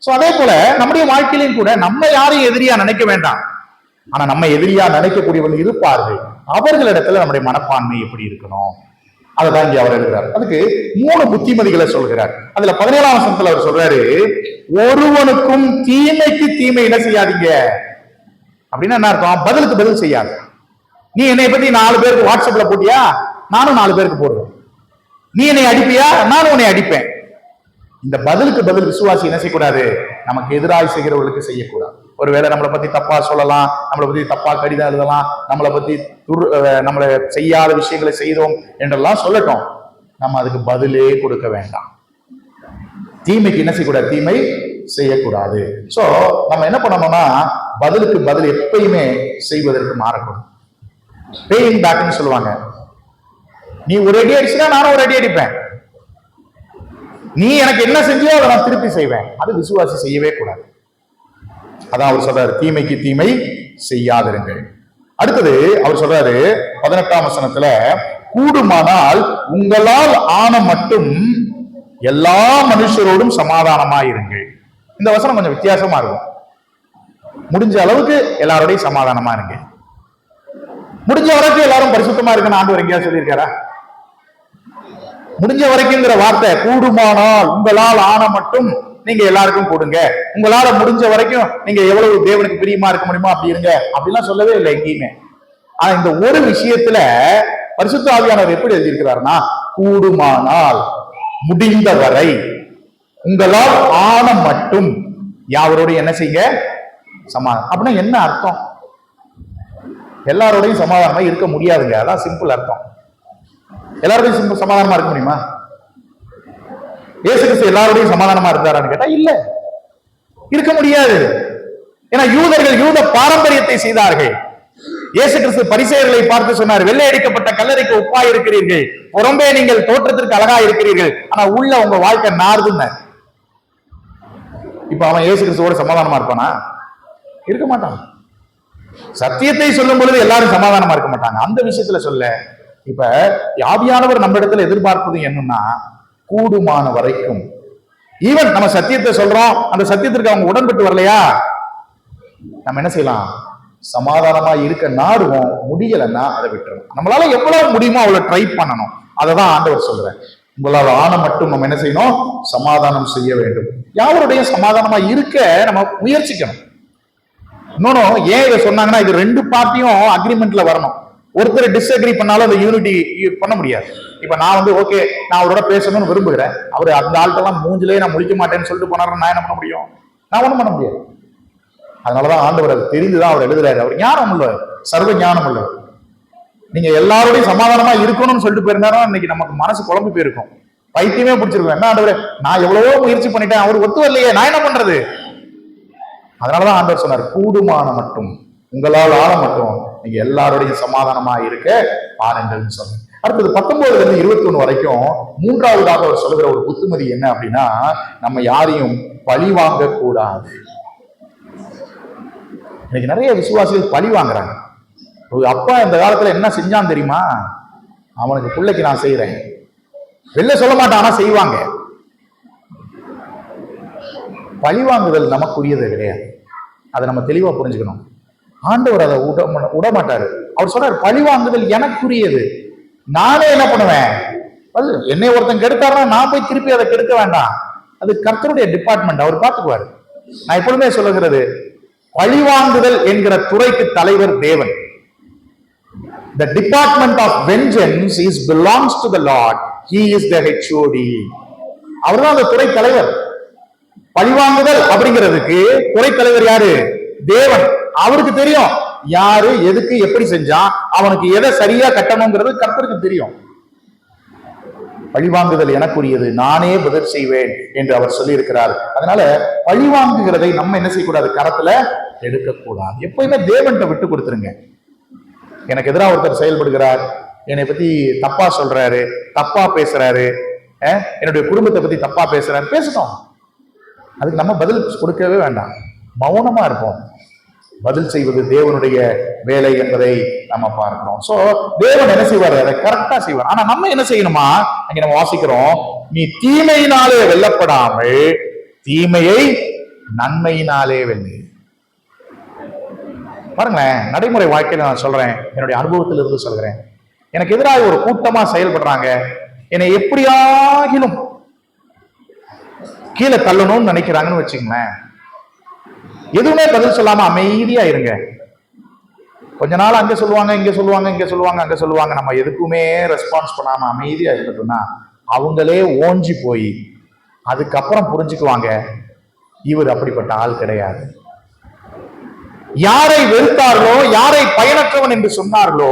சோ அதே போல நம்முடைய வாழ்க்கையிலும் கூட நம்ம யாரையும் எதிரியா நினைக்க வேண்டாம். ஆனா நம்ம எதிரியா நினைக்கக்கூடியவர்கள் இருப்பார்கள். அவர்களிடத்துல நம்முடைய மனப்பான்மை எப்படி இருக்கணும், அதைதான் இங்க அவர் எழுதுறாரு. அதுக்கு 3 புத்திமதிகளை சொல்கிறார். அதுல 17ஆம் வசனத்துல அவர் சொல்றாரு, ஒருவனுக்கும் தீமைக்கு தீமை என்ன செய்யாதீங்க அப்படின்னா என்ன அர்த்தம்? பதிலுக்கு பதில் செய்யாது. நீ என்னை பத்தி 4 பேருக்கு வாட்ஸ்அப்ல போட்டியா, நானும் 4 பேருக்கு போடுவேன். நீ என்னை அடிப்பியா, நானும் உன்னை அடிப்பேன். இந்த பதிலுக்கு பதில் விசுவாசி என்ன செய்யக்கூடாது? நமக்கு எதிராக செய்கிறவர்களுக்கு செய்யக்கூடாது. ஒருவேளை நம்மளை பத்தி தப்பா சொல்லலாம், நம்மளை பத்தி தப்பா கடிதம் எழுதலாம், நம்மளை பத்தி நம்மளை செய்யாத விஷயங்களை செய்தோம் என்றெல்லாம் சொல்லட்டும். நம்ம அதுக்கு பதிலே கொடுக்க வேண்டாம். தீமைக்கு என்ன செய்யக்கூடாது? தீமை செய்யக்கூடாது. சோ நம்ம என்ன பண்ணணும்னா பதிலுக்கு பதில் எப்பயுமே செய்வதற்கு மாறக்கூடாது. பேயிங் பேக்னு சொல்லுவாங்க. நீ ஒரு அடி அடிச்சுனா நானும் ஒரு அடி அடிப்பேன். நீ எனக்கு என்ன செஞ்சியோ அதை நான் திருப்பி செய்வேன். அது விசுவாசி செய்யவே கூடாது. அதான் அவர் சொல்றாரு, தீமைக்கு தீமை செய்யாதிருங்கள். அடுத்தது அவர் சொல்றாரு 18ஆம் வசனத்துல, கூடுமானால் உங்களால் ஆன மட்டும் எல்லா மனுஷரோடும் சமாதானமாயிருங்கள். இந்த வசனம் கொஞ்சம் வித்தியாசமா இருக்கும். முடிஞ்ச அளவுக்கு எல்லாரோடையும் சமாதானமா இருங்க. முடிஞ்ச வரைக்கும் எல்லாரும் பரிசுத்தமா இருக்குன்னு ஆண்டவர் எங்கேயாவது சொல்லியிருக்காரா? முடிஞ்ச வரைக்கும்ங்கிற வார்த்தை, கூடுமானால் உங்களால் ஆன மட்டும் நீங்க எல்லாருக்கும் கொடுங்க, உங்களால முடிஞ்ச வரைக்கும் நீங்க எவ்வளவு தேவனுக்கு பிரியமா இருக்க முடியுமோ அப்படி இருங்க அப்படிலாம் சொல்லவே இல்லை எங்கேயுமே. ஆனா இந்த ஒரு விஷயத்துல பரிசுத்த ஆவியானவர் எப்படி எழுதியிருக்கிறாருன்னா, கூடுமானால் முடிந்தவரை உங்களால் ஆன மட்டும் யாவரோடையும் என்ன செய்யுங்க? சமாதானம். அப்படின்னா என்ன அர்த்தம்? எல்லாரோடையும் சமாதானமா இருக்க முடியாதுங்க. அதான் சிம்பிள் அர்த்தம். எல்லாரோடையும் சமாதானமா இருக்க முடியுமா? இயேசு கிறிஸ்து எல்லாரோடையும் சமாதானமா இருந்தாரான்னு கேட்டா இல்ல, இருக்க முடியாது. ஏன்னா யூதர்கள் யூத பாரம்பரியத்தை செய்தார்கள். இயேசு கிறிஸ்து பரிசேயர்களை பார்த்து சொன்னார், வெள்ளை அடிக்கப்பட்ட கல்லறைக்கு ஒப்பாய் இருக்கிறீர்கள், புறம்பே நீங்கள் தோற்றத்திற்கு அழகா இருக்கிறீர்கள், ஆனா உள்ள உங்க வாழ்க்கை நார்துன்னு. இப்ப அவன் இயேசு கிறிஸ்துவோட சமாதானமா இருப்பானா? இருக்க மாட்டான். சத்தியத்தை சொல்லும் பொழுது எல்லாரும் சமாதானமா இருக்க மாட்டாங்க. அந்த விஷயத்துல சொல்ல, இப்ப ஆவியானவர் நம்ம இடத்துல எதிர்பார்ப்பது என்னன்னா, கூடுமான வரைக்கும் ஈவன் நம்ம சத்தியத்தை சொல்றோம், அந்த சத்தியத்திற்கு அவங்க உடன்பட்டு வரலையா, நம்ம என்ன செய்யலாம்? சமாதானமா இருக்க நாடுவோம். முடியலன்னா அதை விட்டுறோம். நம்மளால எவ்வளவு முடியுமோ அவ்வளவு ட்ரை பண்ணணும். அதை தான் ஆண்டவர் சொல்றேன். உங்களால் ஆன மட்டும் நம்ம என்ன செய்யணும்? சமாதானம் செய்ய வேண்டும். யாருடைய சமாதானமா இருக்க நம்ம முயற்சிக்கணும். இன்னொன்னு ஏன் இதை சொன்னாங்கன்னா, இது ரெண்டு பார்ட்டியும் அக்ரிமெண்ட்ல வரணும். ஒருத்தர் டிஸ்அக்ரி பண்ணாலும் அந்த யூனிட்டி பண்ண முடியாது. இப்ப நான் ஓகே, நான் அவரோட பேசணும்னு விரும்புகிறேன், அவர் அந்த ஆள்கிட்டலாம் மூஞ்சிலே நான் முடிக்க மாட்டேன்னு சொல்லிட்டு போனாரு, நான் என்ன பண்ண முடியும்? நான் ஒண்ணும் பண்ண முடியாது. அதனாலதான் ஆண்டவர் அது தெரிந்துதான் அவர் எழுதுறாரு. அவர் ஞானம் உள்ளவர், சர்வ ஞானம் உள்ளவர். நீங்க எல்லாரோடையும் சமாதானமா இருக்கணும்னு சொல்லிட்டு போயிருந்தாலும் இன்னைக்கு நமக்கு மனசு குழம்பு போயிருக்கும், பைத்தியமே பிடிச்சிருக்கும். என்ன ஆண்டவர், நான் எவ்வளவோ முயற்சி பண்ணிட்டேன், அவர் ஒத்து வரலையே, நான் என்ன பண்றது? அதனாலதான் ஆண்டவர் சொன்னார், கூடுமான மட்டும் உங்களால் ஆள மட்டும் நீங்க எல்லாரோடையும் சமாதானமா இருக்க பாருங்கள்னு சொன்னார். அடுத்தது 19 இருந்து 21 வரைக்கும் மூன்றாவதாக அவர் சொல்லுகிற ஒரு புத்துமதி என்ன அப்படின்னா, நம்ம யாரையும் பழி வாங்க கூடாது. இன்னைக்கு நிறைய விசுவாசிகள் பழி வாங்குறாங்க. ஒரு அப்பா இந்த காலத்துல என்ன செஞ்சான் தெரியுமா? அவனுக்கு பிள்ளைக்கு நான் செய்யறேன், வெளில சொல்ல மாட்டான், ஆனா செய்வாங்க. பழி வாங்குதல் நமக்குரியது கிடையாது. அதை நம்ம தெளிவா புரிஞ்சுக்கணும். ஆண்டவர் அதை விட மாட்டாரு. அவர் சொல்றாரு, பழி வாங்குதல் எனக்குரியது, நானே என்ன பண்ணுவேன்? என்னை ஒருத்தன் கெடுத்தாருன்னா நான் போய் திருப்பி அதை கெடுக்க வேண்டாம். அது கர்த்தருடைய டிபார்ட்மெண்ட், அவர் பார்த்துக்குவாரு. நான் எப்பொழுதுமே சொல்லுகிறது, பழிவாங்குதல் என்கிற துறைக்கு தலைவர் தேவன். The department of vengeance is belongs to the Lord. He is the HOD. அவர்தான் அந்த துறை தலைவர். பழிவாங்குதல் அப்படிங்கிறதுக்கு துறை தலைவர் யாரு? தேவன். அவருக்கு தெரியும் யாரு எதுக்கு எப்படி செஞ்சான், அவனுக்கு எதை சரியா கட்டணுங்கிறது கர்த்தருக்கு தெரியும். பழிவாங்குதல் எனக்குரியது, நானே பதில் செய்வேன் என்று அவர் சொல்லி இருக்கிறார். அதனால பழிவாங்குகிறதை நம்ம என்ன செய்யக்கூடாது? கரத்துல எடுக்கக்கூடாது. எப்பயுமே தேவன்கிட்ட விட்டு கொடுத்துருங்க. எனக்கு எதிராக ஒருத்தர் செயல்படுகிறார், என்னை பத்தி தப்பா சொல்றாரு, தப்பா பேசுறாரு, என்னுடைய குடும்பத்தை பத்தி தப்பா பேசுறாரு, பேசணும். அதுக்கு நம்ம பதில் கொடுக்கவே வேண்டாம், மௌனமா இருப்போம். பதில் செய்வது தேவனுடைய வேலை என்பதை நம்ம பார்க்கிறோம். சோ தேவன் என்ன செய்வாரு? அதை கரெக்டா செய்வார். ஆனா நம்ம என்ன செய்யணுமா? அங்க நம்ம வாசிக்கிறோம், நீ தீமையினாலே வெல்லப்படாமல் தீமையை நன்மையினாலே வெல்லு. பாருங்களேன், நடைமுறை வாழ்க்கையில நான் சொல்றேன், என்னுடைய அனுபவத்திலிருந்து சொல்கிறேன். எனக்கு எதிராக ஒரு கூட்டமா செயல்படுறாங்க, என்னை எப்படியாகிலும் கீழே தள்ளணும்னு நினைக்கிறாங்கன்னு வச்சுங்களேன், எதுவுமே பதில் சொல்லாம அமைதியா இருங்க. கொஞ்ச நாள் அங்க சொல்லுவாங்க, இங்க சொல்லுவாங்க, இங்க சொல்லுவாங்க, அங்க சொல்லுவாங்க, நம்ம எதுக்குமே ரெஸ்பான்ஸ் பண்ணாம அமைதியா இருக்கட்டும்னா அவங்களே ஓஞ்சி போய் அதுக்கப்புறம் புரிஞ்சுக்குவாங்க, இவர் அப்படிப்பட்ட ஆள் கிடையாது. யாரை வெறுத்தார்களோ, யாரை பயனற்றவன் என்று சொன்னார்களோ,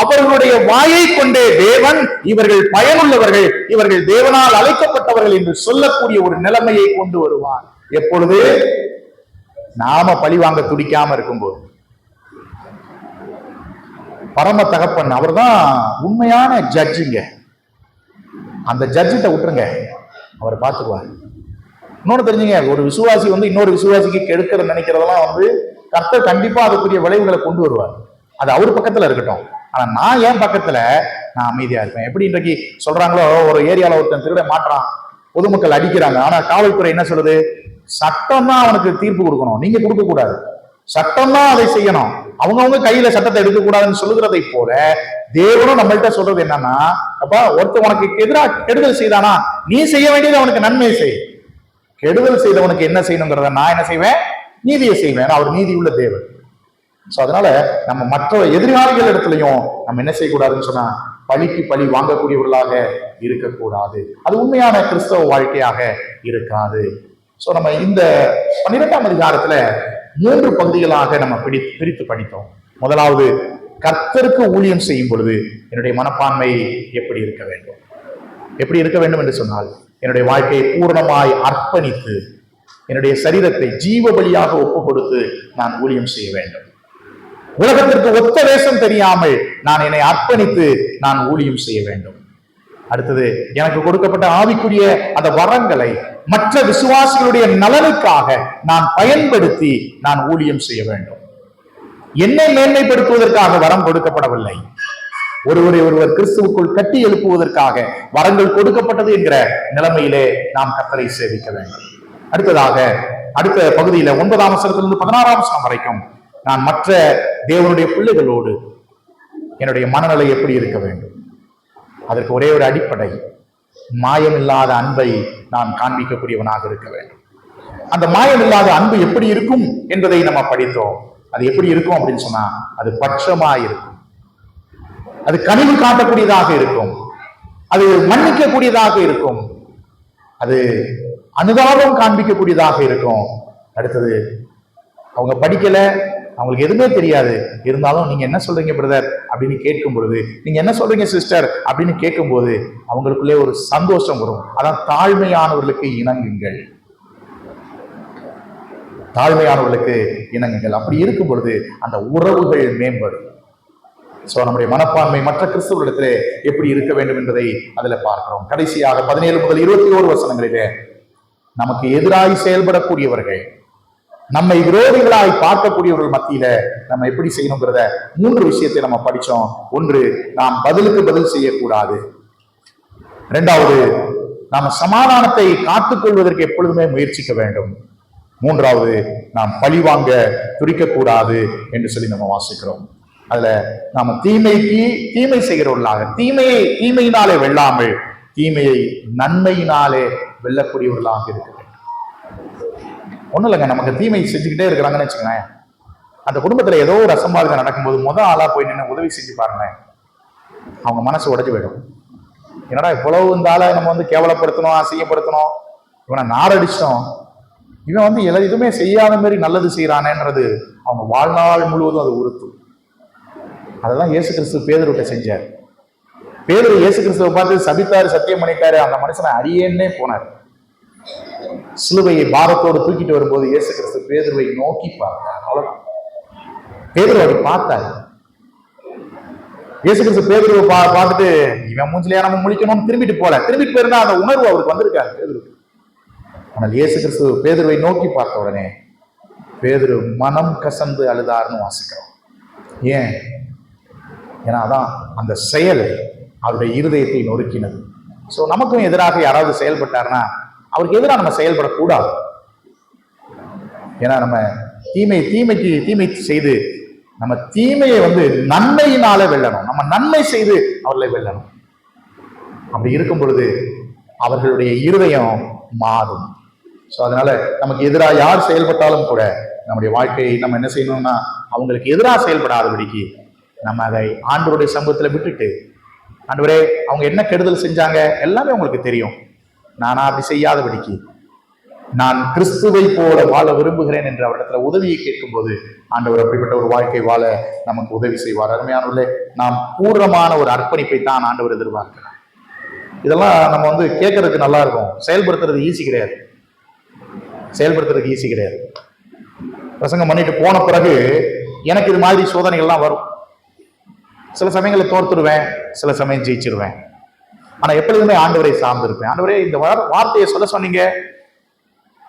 அவர்களுடைய வாயை கொண்டே தேவன் இவர்கள் பயனுள்ளவர்கள், இவர்கள் தேவனால் அழைக்கப்பட்டவர்கள் என்று சொல்லக்கூடிய ஒரு நிலைமையை கொண்டு வருவார். எப்பொழுது? நாம பழி வாங்க துடிக்காம இருக்கும்போது. பரம தகப்பன் அவர்தான் உண்மையான ஜட்ஜுங்க. அந்த ஜட்ஜிட்ட விட்டுருங்க, அவர் பார்த்துக்குவார். இன்னொன்னு தெரிஞ்சுங்க, ஒரு விசுவாசி இன்னொரு விசுவாசிக்கு கெடுக்கிற நினைக்கிறதெல்லாம் கர்த்தர் கண்டிப்பா அதுக்குரிய விளைவுகளை கொண்டு வருவார். அது அவர் பக்கத்துல இருக்கட்டும். ஆனா நான் என் பக்கத்துல நான் அமைதியா இருப்பேன். எப்படி இன்றைக்கு சொல்றாங்களோ, ஒரு ஏரியால ஒருத்தன் திருட மாட்டான், பொதுமக்கள் அடிக்கிறாங்க, ஆனா காவல்துறை என்ன சொல்லுது? சட்டம் தான் அவனுக்கு தீர்ப்பு கொடுக்கணும், நீங்க கொடுக்க கூடாது, சட்டம் தான் அதை செய்யணும், அவங்கவுங்க கையில சட்டத்தை எடுக்க கூடாதுன்னு சொல்லுகிறதை போல தேவனும் நம்மள்கிட்ட சொல்றது என்னன்னா, அப்பா ஒருத்தர் உனக்கு எதிராக கெடுதல் செய்தானா நீ செய்ய வேண்டியது அவனுக்கு நன்மை செய். கெடுதல் செய்தவனுக்கு என்ன செய்யணுங்கிறத நான் என்ன செய்வேன்? நீதியை செய்வேன். அவர் நீதி உள்ள தேவன். சோ அதனால நம்ம மற்ற எதிராளிகள் இடத்துலயும் நம்ம என்ன செய்யக்கூடாதுன்னு சொன்னா, பழிக்கு பழி வாங்கக்கூடியவர்களாக இருக்கக்கூடாது. அது உண்மையான கிறிஸ்தவ வாழ்க்கையாக இருக்காது. சோ நம்ம இந்த 12ஆம் அதிகாரத்துல 3 பகுதிகளாக நம்ம பிரித்து படித்தோம். முதலாவது, கர்த்தருக்கு ஊழியம் செய்யும் பொழுது என்னுடைய மனப்பான்மை எப்படி இருக்க வேண்டும்? எப்படி இருக்க வேண்டும் என்று சொன்னால், என்னுடைய வாழ்க்கையை பூரணமாய் அர்ப்பணித்து என்னுடைய சரீரத்தை ஜீவ பலியாக ஒப்பு கொடுத்து நான் ஊழியம் செய்ய வேண்டும். உலகத்திற்கு ஒத்த வேஷம் தெரியாமல் நான் என்னை அர்ப்பணித்து நான் ஊழியம் செய்ய வேண்டும். அடுத்தது, எனக்கு கொடுக்கப்பட்ட ஆவிக்குரிய அந்த வரங்களை மற்ற விசுவாசிகளுடைய நலனுக்காக நான் பயன்படுத்தி நான் ஊழியம் செய்ய வேண்டும். என்னை மேன்மைப்படுத்துவதற்காக வரம் கொடுக்கப்படவில்லை, ஒருவர் கிறிஸ்துவுக்குள் கட்டி எழுப்புவதற்காக வரங்கள் கொடுக்கப்பட்டது என்கிற நிலைமையிலே நாம் கர்த்தரை சேவிக்க வேண்டும். அடுத்ததாக, அடுத்த பகுதியில 9ஆம் வசனத்திலிருந்து 16ஆம் வசனம் வரைக்கும் நான் மற்ற தேவனுடைய பிள்ளைகளோடு என்னுடைய மனநிலை எப்படி இருக்க வேண்டும்? அதற்கு ஒரே ஒரு அடிப்படை, மாயமில்லாத அன்பை நான் காண்பிக்கக்கூடியவனாக இருக்க வேண்டும். அந்த மாயமில்லாத அன்பு எப்படி இருக்கும் என்பதை நம்ம படித்தோம். அது எப்படி இருக்கும் அப்படின்னு சொன்னா, அது பட்சமாய் இருக்கும், அது கனிவு காட்டக்கூடியதாக இருக்கும், அது மன்னிக்கக்கூடியதாக இருக்கும், அது அனுதாபம் காண்பிக்கக்கூடியதாக இருக்கும். அடுத்தது, அவங்க படிக்கல, அவங்களுக்கு எதுவுமே தெரியாது, இருந்தாலும் நீங்க என்ன சொல்றீங்க பிரதர் அப்படின்னு கேட்கும் பொழுது, நீங்க என்ன சொல்றீங்க சிஸ்டர் அப்படின்னு கேட்கும் போது அவங்களுக்குள்ளே ஒரு சந்தோஷம் வரும். அதான் தாழ்மையானவர்களுக்கு இணங்குங்கள், தாழ்மையானவர்களுக்கு இணங்குங்கள். அப்படி இருக்கும் பொழுது அந்த உறவுகள் மேம்படும். சோ நம்முடைய மனப்பான்மை மற்ற கிறிஸ்தவர்களிடத்திலே எப்படி இருக்க வேண்டும் என்பதை அதுல பார்க்கிறோம். கடைசியாக 17 முதல் 21 வசனங்களிலே நமக்கு எதிராய் செயல்படக்கூடியவர்கள், நம்மை விரோதிகளாய் பார்க்கக்கூடியவர்கள் மத்தியில நம்ம எப்படி செய்யணுங்கிறத 3 விஷயத்தை நம்ம படிச்சோம். ஒன்று, நாம் பதிலுக்கு பதில் செய்யக்கூடாது. 2வது, நாம் சமாதானத்தை காத்துக்கொள்வதற்கு எப்பொழுதுமே முயற்சிக்க வேண்டும். 3வது, நாம் பழிவாங்க துடிக்கக்கூடாது என்று சொல்லி நம்ம வாசிக்கிறோம். அதுல நாம தீமைக்கு தீமை செய்கிறவர்களாக, தீமையை தீமையினாலே வெல்லாமல் தீமையை நன்மையினாலே வெல்லக்கூடியவர்களாக இருக்க வேண்டும். ஒண்ணும் இல்லைங்க, நமக்கு தீமை செஞ்சுக்கிட்டே இருக்கிறாங்கன்னு வச்சுக்கோங்களேன், அந்த குடும்பத்துல ஏதோ ஒரு அசம்பாவிதம் நடக்கும்போது ஆளா போய் நின்று உதவி செஞ்சு பாருங்களேன், அவங்க மனசு உடைஞ்சு போயிடும். என்னடா இவ்வளவு இருந்தால நம்ம கேவலப்படுத்தணும், அசிங்கப்படுத்தணும், இவனை நாரடிச்சோம், இவன் எதுவுமே செய்யாத மாதிரி நல்லது செய்யறானேன்றது அவங்க வாழ்நாள் முழுவதும் அது உறுத்தும். அதெல்லாம் இயேசு கிறிஸ்து பேதுருட்ட செஞ்சார். பேதுரு இயேசு கிறிஸ்துவை பார்த்து சபித்தாரு, சத்தியம் பண்ணிட்டாரு, அந்த மனுஷனை அறியேன்னே போனார். சிலுவையை பாரத்தோடு தூக்கிட்டு வரும்போது இயேசு கிறிஸ்து பேதுருவை நோக்கி பார்த்தார். அவ்வளவுதான், பேதுரு அப்படி பார்த்தாரு. இயேசு கிறிஸ்து பேதுருவை பார்த்துட்டு இவன் மூஞ்சிலையா நம்ம முழிக்கணும்னு திரும்பிட்டு போயிருந்தா அந்த உணர்வு அவருக்கு வந்திருக்காரு பேதுருக்கு. ஆனால் இயேசு கிறிஸ்து பேதுருவை நோக்கி பார்த்த உடனே பேதுரு மனம் கசந்து அழுதாருன்னு வாசிக்கிறோம். ஏன்? ஏன்னா அதான் அந்த செயல் அவருடைய இருதயத்தை நொறுக்கினது. சோ நமக்கும் எதிராக யாராவது செயல்பட்டாருன்னா அவருக்கு எதிராக நம்ம செயல்படக்கூடாது. ஏன்னா நம்ம தீமைக்கு தீமை செய்து நம்ம தீமையை நன்மையினால வெல்லணும், நம்ம நன்மை செய்து அவர்களை வெல்லணும். அப்படி இருக்கும் பொழுது அவர்களுடைய இருதயம் மாறும். ஸோ அதனால நமக்கு எதிராக யார் செயல்பட்டாலும் கூட நம்முடைய வாழ்க்கையை நம்ம என்ன செய்யணும்னா, அவங்களுக்கு எதிராக செயல்படாதபடிக்கு நம்ம அதை ஆண்டவருடைய சமூகத்துல விட்டுட்டு, ஆண்டவரே அவங்க என்ன கெடுதல் செஞ்சாங்க எல்லாமே உங்களுக்கு தெரியும், நானா அப்படி செய்யாதபடிக்கு நான் கிறிஸ்துவை போல வாழ விரும்புகிறேன் என்று அவரிடத்துல உதவியை கேட்கும்போது ஆண்டவர் அப்படிப்பட்ட ஒரு வாழ்க்கை வாழ நமக்கு உதவி செய்வார். அருமையானவர்களே, நாம் பூர்ணமான ஒரு அர்ப்பணிப்பை தான் ஆண்டவர் எதிர்பார்க்கிறார். இதெல்லாம் நம்ம கேட்கறதுக்கு நல்லா இருக்கும், செயல்படுத்துறது ஈஸி கிடையாது. செயல்படுத்துறதுக்கு ஈஸி கிடையாது. பிரசங்கம் பண்ணிட்டு போன பிறகு எனக்கு இது மாதிரி சோதனைகள்லாம் வரும். சில சமயங்களில் தோர்த்துடுவேன், சில சமயம் ஜெயிச்சிருவேன். ஆனா எப்பொழுதுமே ஆண்டவரை சார்ந்து இருப்பேன். ஆண்டவரே, இந்த வார்த்தையை சொல்ல சொன்னீங்க,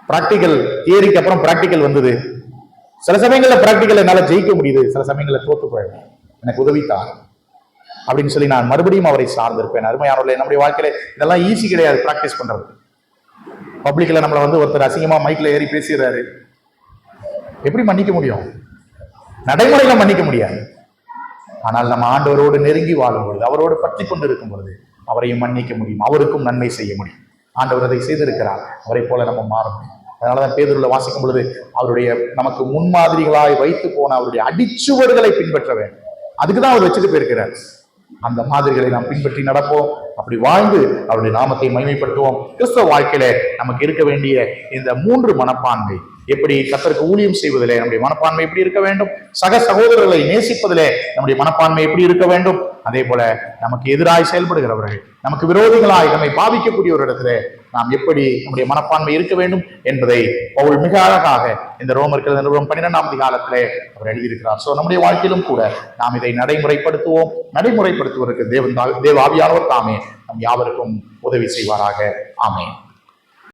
பிராக்டிக்கல் தியரிக்கு அப்புறம் பிராக்டிக்கல் வந்தது. சில சமயங்கள்ல பிராக்டிக்கல் என்னால ஜெயிக்க முடியுது, சில சமயங்கள்ல தோத்து போயிடும், எனக்கு உதவித்தான் அப்படின்னு சொல்லி நான் மறுபடியும் அவரை சார்ந்திருப்பேன். அருமையானவர்களே, நம்முடைய வாழ்க்கையில இதெல்லாம் ஈஸி கிடையாது. பிராக்டிஸ் பண்றது, பப்ளிக்ல நம்மளை ஒருத்தர் அசிங்கமா மைக்ல ஏறி பேசிடுறாரு, எப்படி மன்னிக்க முடியும்? நடைமுறையில மன்னிக்க முடியாது. ஆனால் நம்ம ஆண்டவரோடு நெருங்கி வாழும் பொழுது, அவரோடு பற்றி கொண்டு இருக்கும் பொழுது அவரையும் மன்னிக்க முடியும், அவருக்கும் நன்மை செய்ய முடியும். ஆண்டவர் அதை செய்திருக்கிறார், அவரை போல நம்ம மாற முடியும். அதனாலதான் பேதுருல வாசிக்கும் பொழுது அவருடைய நமக்கு முன்மாதிரிகளாய் வைத்து போன அவருடைய அடிச்சுவடுகளை பின்பற்ற வேண்டும். அதுக்குதான் அவர் வச்சுட்டு போயிருக்கிறார். அந்த மாதிரிகளை நாம் பின்பற்றி நடப்போம், அப்படி வாழ்ந்து அவருடைய நாமத்தை மகிமைப்படுத்துவோம். கிறிஸ்தவ வாழ்க்கையில நமக்கு இருக்க வேண்டிய இந்த 3 மனப்பான்மை, எப்படி கர்த்தருக்கு ஊழியம் செய்வதிலே நம்முடைய மனப்பான்மை எப்படி இருக்க வேண்டும், சக சகோதரர்களை நேசிப்பதிலே நம்முடைய மனப்பான்மை எப்படி இருக்க வேண்டும், அதே போல நமக்கு எதிராய் செயல்படுகிறவர்கள், நமக்கு விரோதிகளாய் நம்மை பாவிக்கக்கூடிய ஒரு இடத்துல நாம் எப்படி நம்முடைய மனப்பான்மை இருக்க வேண்டும் என்பதை பவுல் மிக அழகாக இந்த ரோமர்கள் 12ஆம் அதிகாரத்திலே அவர் எழுதியிருக்கிறார். சோ நம்முடைய வாழ்க்கையிலும் கூட நாம் இதை நடைமுறைப்படுத்துவோம். நடைமுறைப்படுத்துவதற்கு தேவ ஆவியானவர் தாமே நம் யாவருக்கும் உதவி செய்வாராக. ஆமென்.